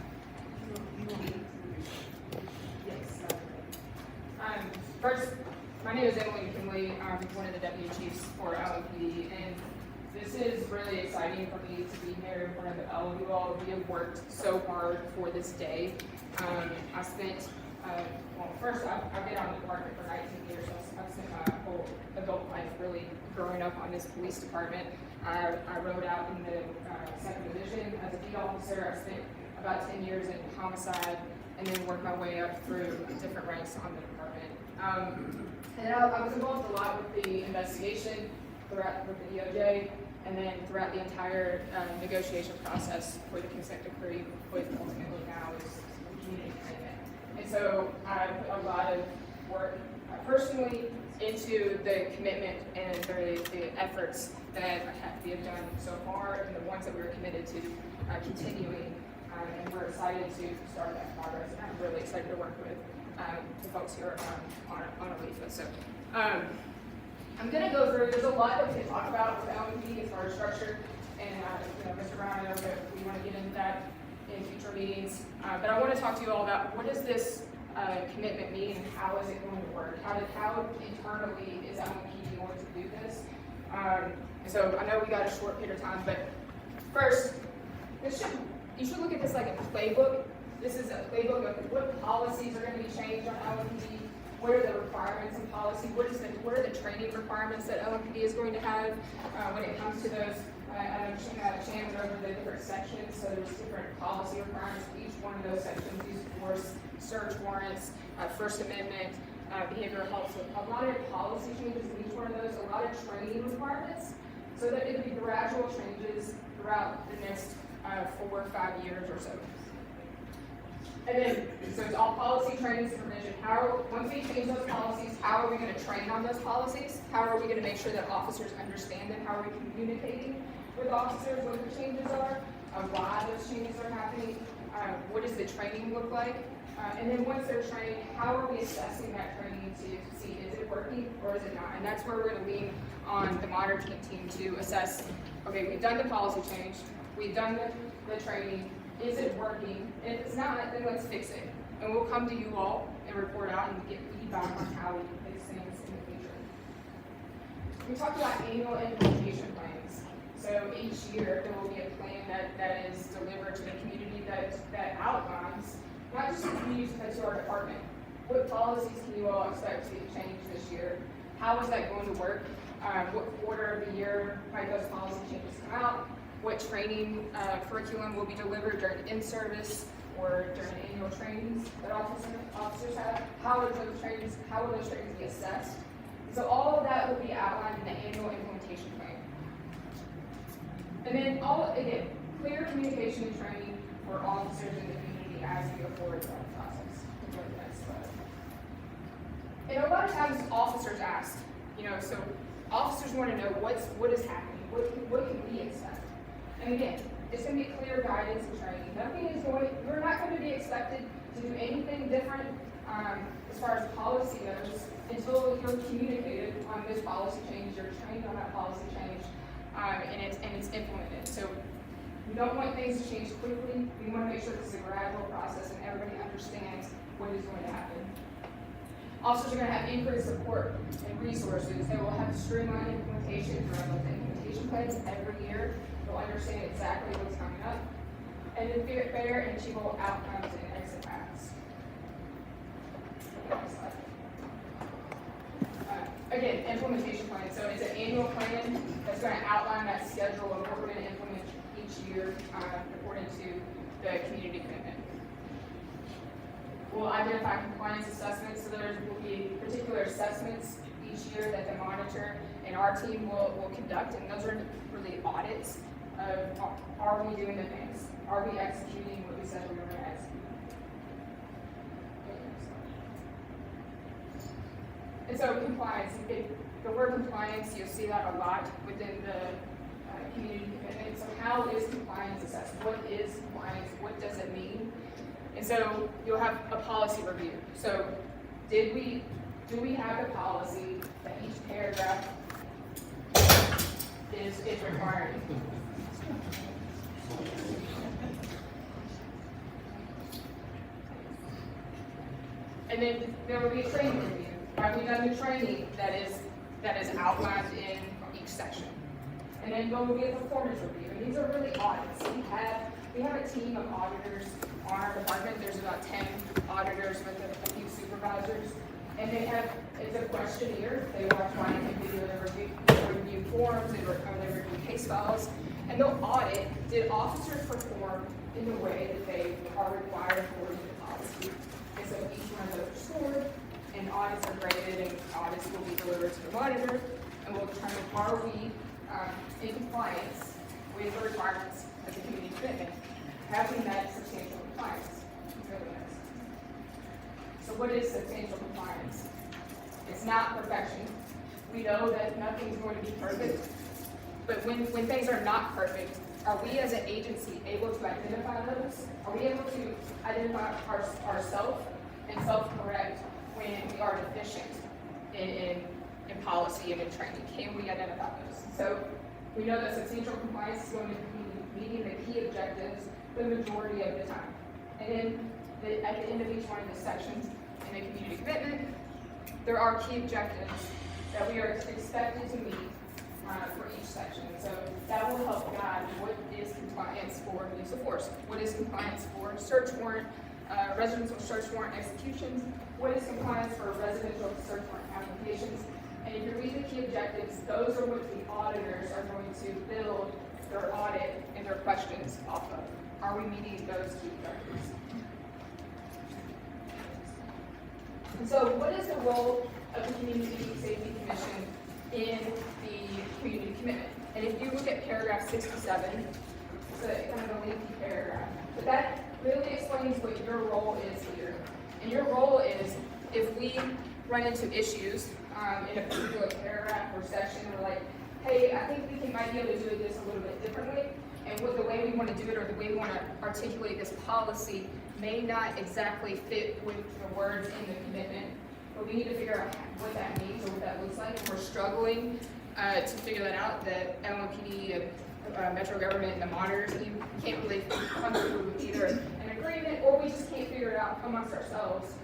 S6: Yes.
S4: First, my name is Emily McKinley. I'm one of the deputy chiefs for LMPD, and this is really exciting for me to be here in front of all of you all. We have worked so hard for this day. I spent, first I've been on the department for 19 years. So I've spent my whole adult life really growing up on this police department. I rode out in the 2nd Division as a beat officer. I spent about 10 years in homicide, and then worked my way up through different ranks on the department. And I was involved a lot with the investigation throughout with the DOJ, and then throughout the entire negotiation process for the consent decree, which ultimately now is community commitment. And so I put a lot of work personally into the commitment and the efforts that we have done so far, and the ones that we're committed to continuing. And we're excited to start that progress. And I'm really excited to work with the folks here on Louisville. So I'm going to go through, there's a lot that we can talk about with LMPD as far as structure. And Mr. Brown, I know that we want to get into that in future meetings. But I want to talk to you all about what does this commitment mean and how is it going to work? How internally is LMPD going to do this? And so I know we got a short period of time, but first, you should look at this like a playbook. This is a playbook of what policies are going to be changed on LMPD, what are the requirements and policy, what are the training requirements that LMPD is going to have when it comes to those. I know Shannon went over the different sections, so there's different policy requirements for each one of those sections, use of force, search warrants, First Amendment, behavioral health. So a lot of policy changes in each one of those, a lot of training requirements So that it'll be gradual changes throughout the next 4 or 5 years or so. And then, so it's all policy, training, supervision. Once we change those policies, how are we going to train on those policies? How are we going to make sure that officers understand them? How are we communicating with officers what the changes are? Why those changes are happening? What does the training look like? And then once they're trained, how are we assessing that training to see is it working or is it not? And that's where we're going to lean on the monitoring team to assess, okay, we've done the policy change, we've done the training, is it working? And if it's not, then let's fix it. And we'll come to you all and report out and get feedback on how we can fix things in the future. We talked about annual implementation plans. So each year there will be a plan that is delivered to the community that outlines not just the communities, but to our department. What policies can you all expect to change this year? How is that going to work? What quarter of the year might those policy changes come out? What training curriculum will be delivered during in-service or during annual trainings that officers have? How will those trainings be assessed? So all of that will be outlined in the annual implementation plan. And then again, clear communication and training for officers in the community as we go forward throughout the process. Go to the next slide. And a lot of times officers ask, so officers want to know what is happening, what can we expect? And again, it's going to be clear guidance and training. You're not going to be expected to do anything different as far as policy goes until you're communicated on this policy change, you're trained on that policy change, and it's implemented. So we don't want things to change quickly. We want to make sure this is a gradual process and everybody understands what is going to happen. Officers are going to have increased support and resources. They will have streamlined implementation throughout those implementation plans every year. They'll understand exactly what's coming up. And then fair and achievable outcomes and exit paths. Next slide. Again, implementation plan. So it's an annual plan that's going to outline that schedule of what we're going to implement each year according to the community commitment. We'll identify compliance assessments, so there will be particular assessments each year that the monitor and our team will conduct, and those are really audits of are we doing the things? Are we executing what we said we were going to execute? And so compliance, the word compliance, you'll see that a lot within the community commitment. So how is compliance assessed? What is compliance? What does it mean? And so you'll have a policy review. So do we have a policy that each paragraph is required? And then there will be a training review. Have we done the training that is outlined in each section? And then there will be a performance review. And these are really audits. We have a team of auditors on our department. There's about 10 auditors with a few supervisors. And it's a questionnaire. They will try and review forms, they review case files, and they'll audit, did officers perform in the way that they are required for the policy? And so each one of those are scored, and audits are graded, and audits will be delivered to the monitor, and we'll determine are we in compliance with the requirements of the community commitment. Have we met substantial compliance? So what is substantial compliance? It's not perfection. We know that nothing's going to be perfect, but when things are not perfect, are we as an agency able to identify those? Are we able to identify ourselves and self-correct when we are deficient in policy and in training? Can we identify those? So we know that substantial compliance is going to be meeting the key objectives the majority of the time. And then at the end of each one of the sections in the community commitment, there are key objectives that we are expected to meet for each section. So that will help guide what is compliance for use of force, what is compliance for search warrant, residential search warrant executions, what is compliance for residential search warrant applications. And if you read the key objectives, those are what the auditors are going to build their audit and their questions off of. Are we meeting those key objectives? And so what is the role of the Community Safety Commission in the community commitment? And if you look at paragraph 67, it's a kind of a lengthy paragraph, but that really explains what your role is here. And your role is, if we run into issues in a particular paragraph or section, we're like, hey, I think we might be able to do this a little bit differently, and what the way we want to do it or the way we want to articulate this policy may not exactly fit with the words in the commitment, but we need to figure out what that means or what that looks like. And we're struggling to figure that out, that LMPD and Metro government and the monitors team can't really come through with either an agreement, or we just can't figure it out amongst ourselves.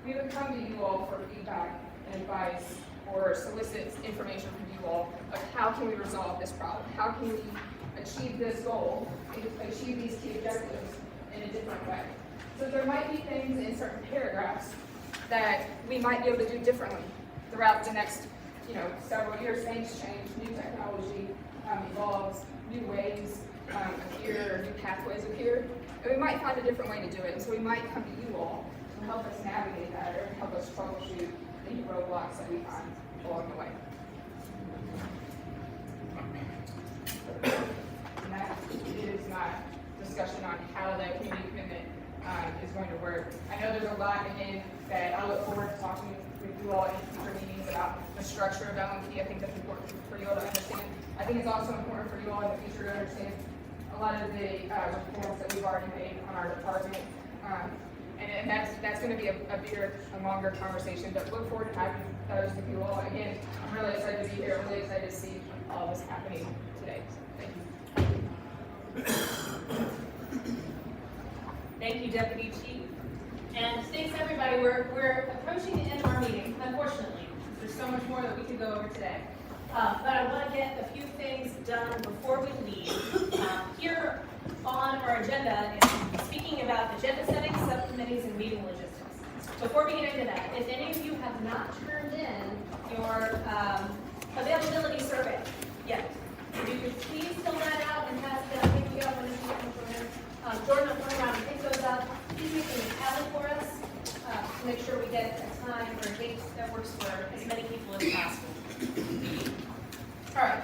S4: We would come to you all for feedback and advice, or solicit information from you all of how can we resolve this problem? How can we achieve this goal, and achieve these key objectives in a different way? So there might be things in certain paragraphs that we might be able to do differently throughout the next, several years. Things change, new technology evolves, new ways appear, new pathways appear, and we might find a different way to do it. And so we might come to you all to help us navigate that, or help us troubleshoot any roadblocks that we find along the way. And that is my discussion on how the community commitment is going to work. I know there's a lot, again, that I look forward to talking with you all in future meetings about the structure of LMP. I think that's important for you all to understand. I think it's also important for you all in the future to understand a lot of the reforms that we've already made on our department. And that's going to be a longer conversation, but look forward to having those with you all. Again, I'm really excited to be here. I'm really excited to see all of this happening today. Thank you.
S5: Thank you, Deputy Chief. And thanks, everybody. We're approaching the end of our meeting, unfortunately. There's so much more that we could go over today. But I want to get a few things done before we leave. Here on our agenda is speaking about agenda setting, subcommittees, and meeting logistics. Before we get into that, if any of you have not turned in your availability survey yet, if you could please fill that out and pass it down. I think we got one of you. Jordan will come around and pick those up. Please make them a tally for us to make sure we get a time or a date that works for as many people as possible. All right.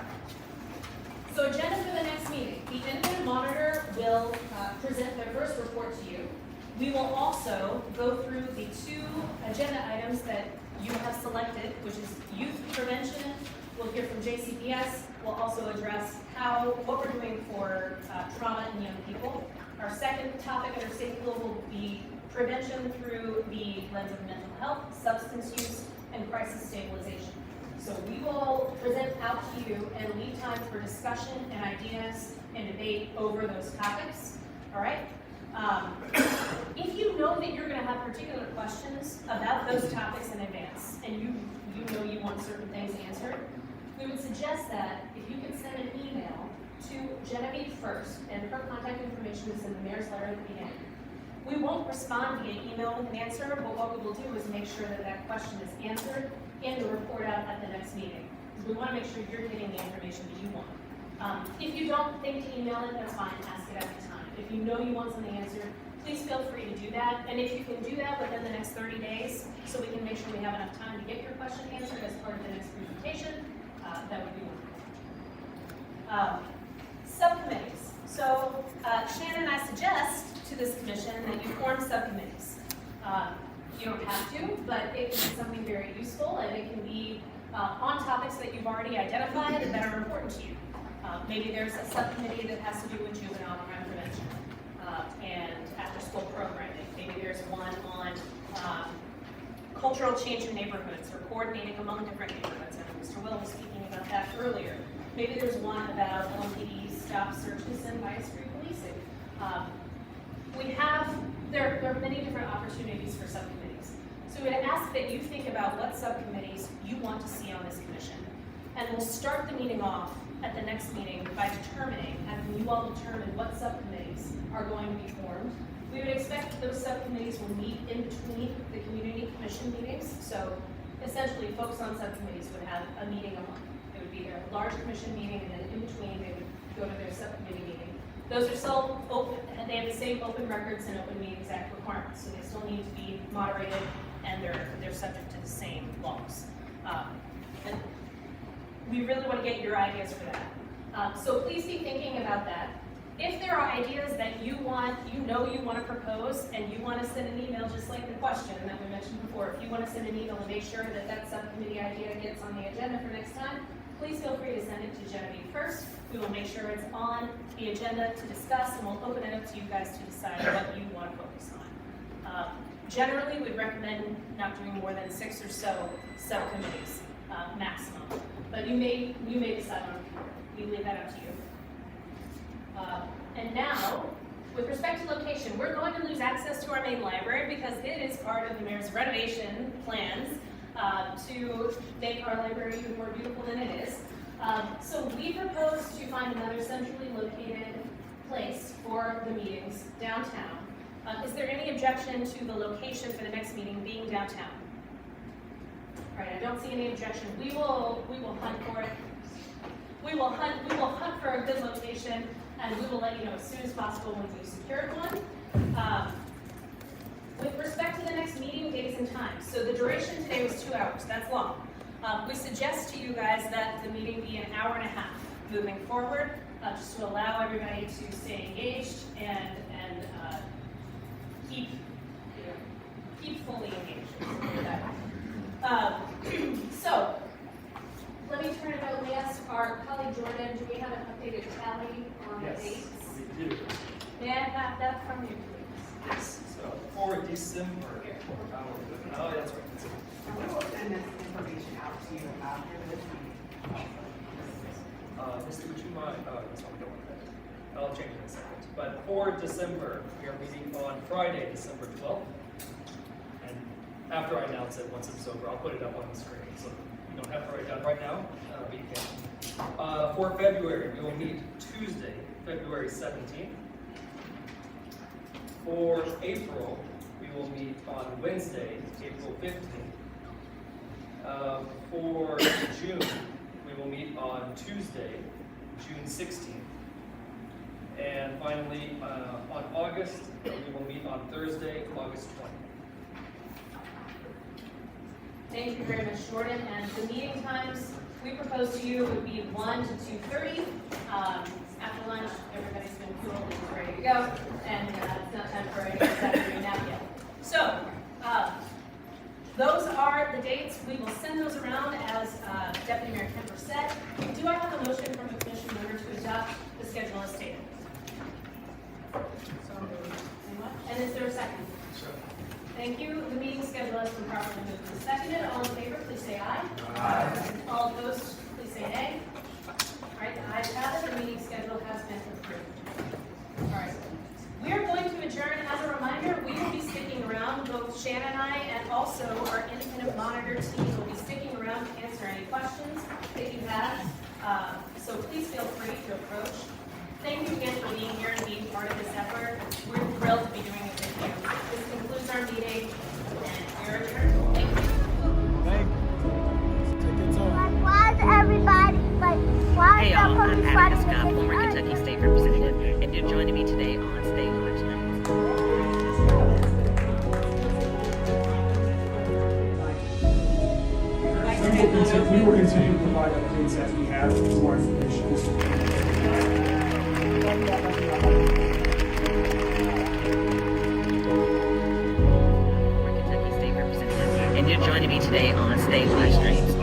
S5: So agenda for the next meeting. The independent monitor will present their first report to you. We will also go through the two agenda items that you have selected, which is youth prevention. We'll hear from JCPS. We'll also address what we're doing for trauma in young people. Our second topic under State Pool will be prevention through the lens of mental health, substance use, and crisis stabilization. So we will present out to you and leave time for discussion and ideas and debate over those topics. All right? If you know that you're going to have particular questions about those topics in advance, and you know you want certain things answered, we would suggest that if you could send an email to Genevieve first, and her contact information is in the mayor's letter at the beginning. We won't respond via email with an answer, but what we will do is make sure that that question is answered and the report out at the next meeting. We want to make sure you're getting the information that you want. If you don't think to email it, that's fine, ask it at the time. If you know you want something answered, please feel free to do that. And if you can do that within the next 30 days, so we can make sure we have enough time to get your question answered as part of the next presentation, that would be wonderful. Subcommittees. So Shannon and I suggest to this commission that you form subcommittees. You don't have to, but it can be something very useful, and it can be on topics that you've already identified and that are important to you. Maybe there's a subcommittee that has to do with juvenile crime prevention and after-school programming. Maybe there's one on cultural change in neighborhoods or coordinating among different neighborhoods. I know Mr. Will was speaking about that earlier. Maybe there's one about LMPD stop searches and bias-free policing. There are many different opportunities for subcommittees. So we would ask that you think about what subcommittees you want to see on this commission. And we'll start the meeting off at the next meeting by determining, having you all determine what subcommittees are going to be formed. We would expect that those subcommittees will meet in between the community commission meetings. So essentially, folks on subcommittees would have a meeting a month. It would be their large commission meeting, and then in between they would go to their subcommittee meeting. Those are still open, and they have the same open records and Open Meetings Act requirements, so they still need to be moderated, and they're subject to the same laws. And we really want to get your ideas for that. So please be thinking about that. If there are ideas that you want to propose, and you want to send an email, just like the question that we mentioned before, if you want to send an email and make sure that that subcommittee idea gets on the agenda for next time, please feel free to send it to Genevieve first. We will make sure it's on the agenda to discuss, and we'll open it up to you guys to decide what you want to focus on. Generally, we'd recommend not doing more than 6 or so subcommittees, maximum. But you may decide on fewer. We leave that up to you. And now, with respect to location, we're going to lose access to our main library because it is part of the mayor's renovation plans to make our library even more beautiful than it is. So we propose to find another centrally located place for the meetings downtown. Is there any objection to the location for the next meeting being downtown? All right, I don't see any objection. We will hunt for it. We will hunt for a good location, and we will let you know as soon as possible when we've secured one. With respect to the next meeting dates and times, so the duration today was 2 hours. That's long. We suggest to you guys that the meeting be an hour and a half moving forward, just to allow everybody to stay engaged and keep fully engaged. So let me turn it over. Let me ask our colleague Jordan, do we have an updated tally on the dates?
S1: Yes, we do.
S5: May I have that from you, please?
S1: Yes, so for December, oh, that's right.
S6: We will send this information out to you after this meeting.
S1: Misty, would you mind, that's what we don't want that. I'll change it in a second. But for December, we are meeting on Friday, December 12th. And after I announce it, once it's over, I'll put it up on the screen. So you don't have to write it down right now, but you can. For February, we will meet Tuesday, February 17th. For April, we will meet on Wednesday, April 15th. For June, we will meet on Tuesday, June 16th. And finally, on August, we will meet on Thursday, August 20th.
S5: Thank you very much, Jordan. And the meeting times we propose to you would be 1 to 2:30. After lunch, everybody's been cooled and ready to go, and it's not time for any Saturday nap yet. So, those are the dates. We will send those around as Deputy Mayor Kemper said. Do I have a motion from the commission member to adopt the schedule as stated? Anyone? And is there a second? Thank you. The meeting schedule has been properly moved and seconded. All in favor, please say aye. Aye. All opposed, please say nay. All right, the ayes have it. The meeting schedule has been approved. All right. We are going to adjourn. As a reminder, we will be sticking around. Both Shannon and I, and also our independent monitor team, will be sticking around to answer any questions that you have. So please feel free to approach. Thank you again for being here and being part of this effort. We're thrilled to be doing it with you. This concludes our meeting, and we're adjourned. Thank you.
S20: Hey y'all, I'm Attica Scott, former Kentucky State Representative, and you're joining me today on State Watch Nights.
S21: We will continue to provide updates as we have more information.
S20: And you're joining me today on State Watch Nights.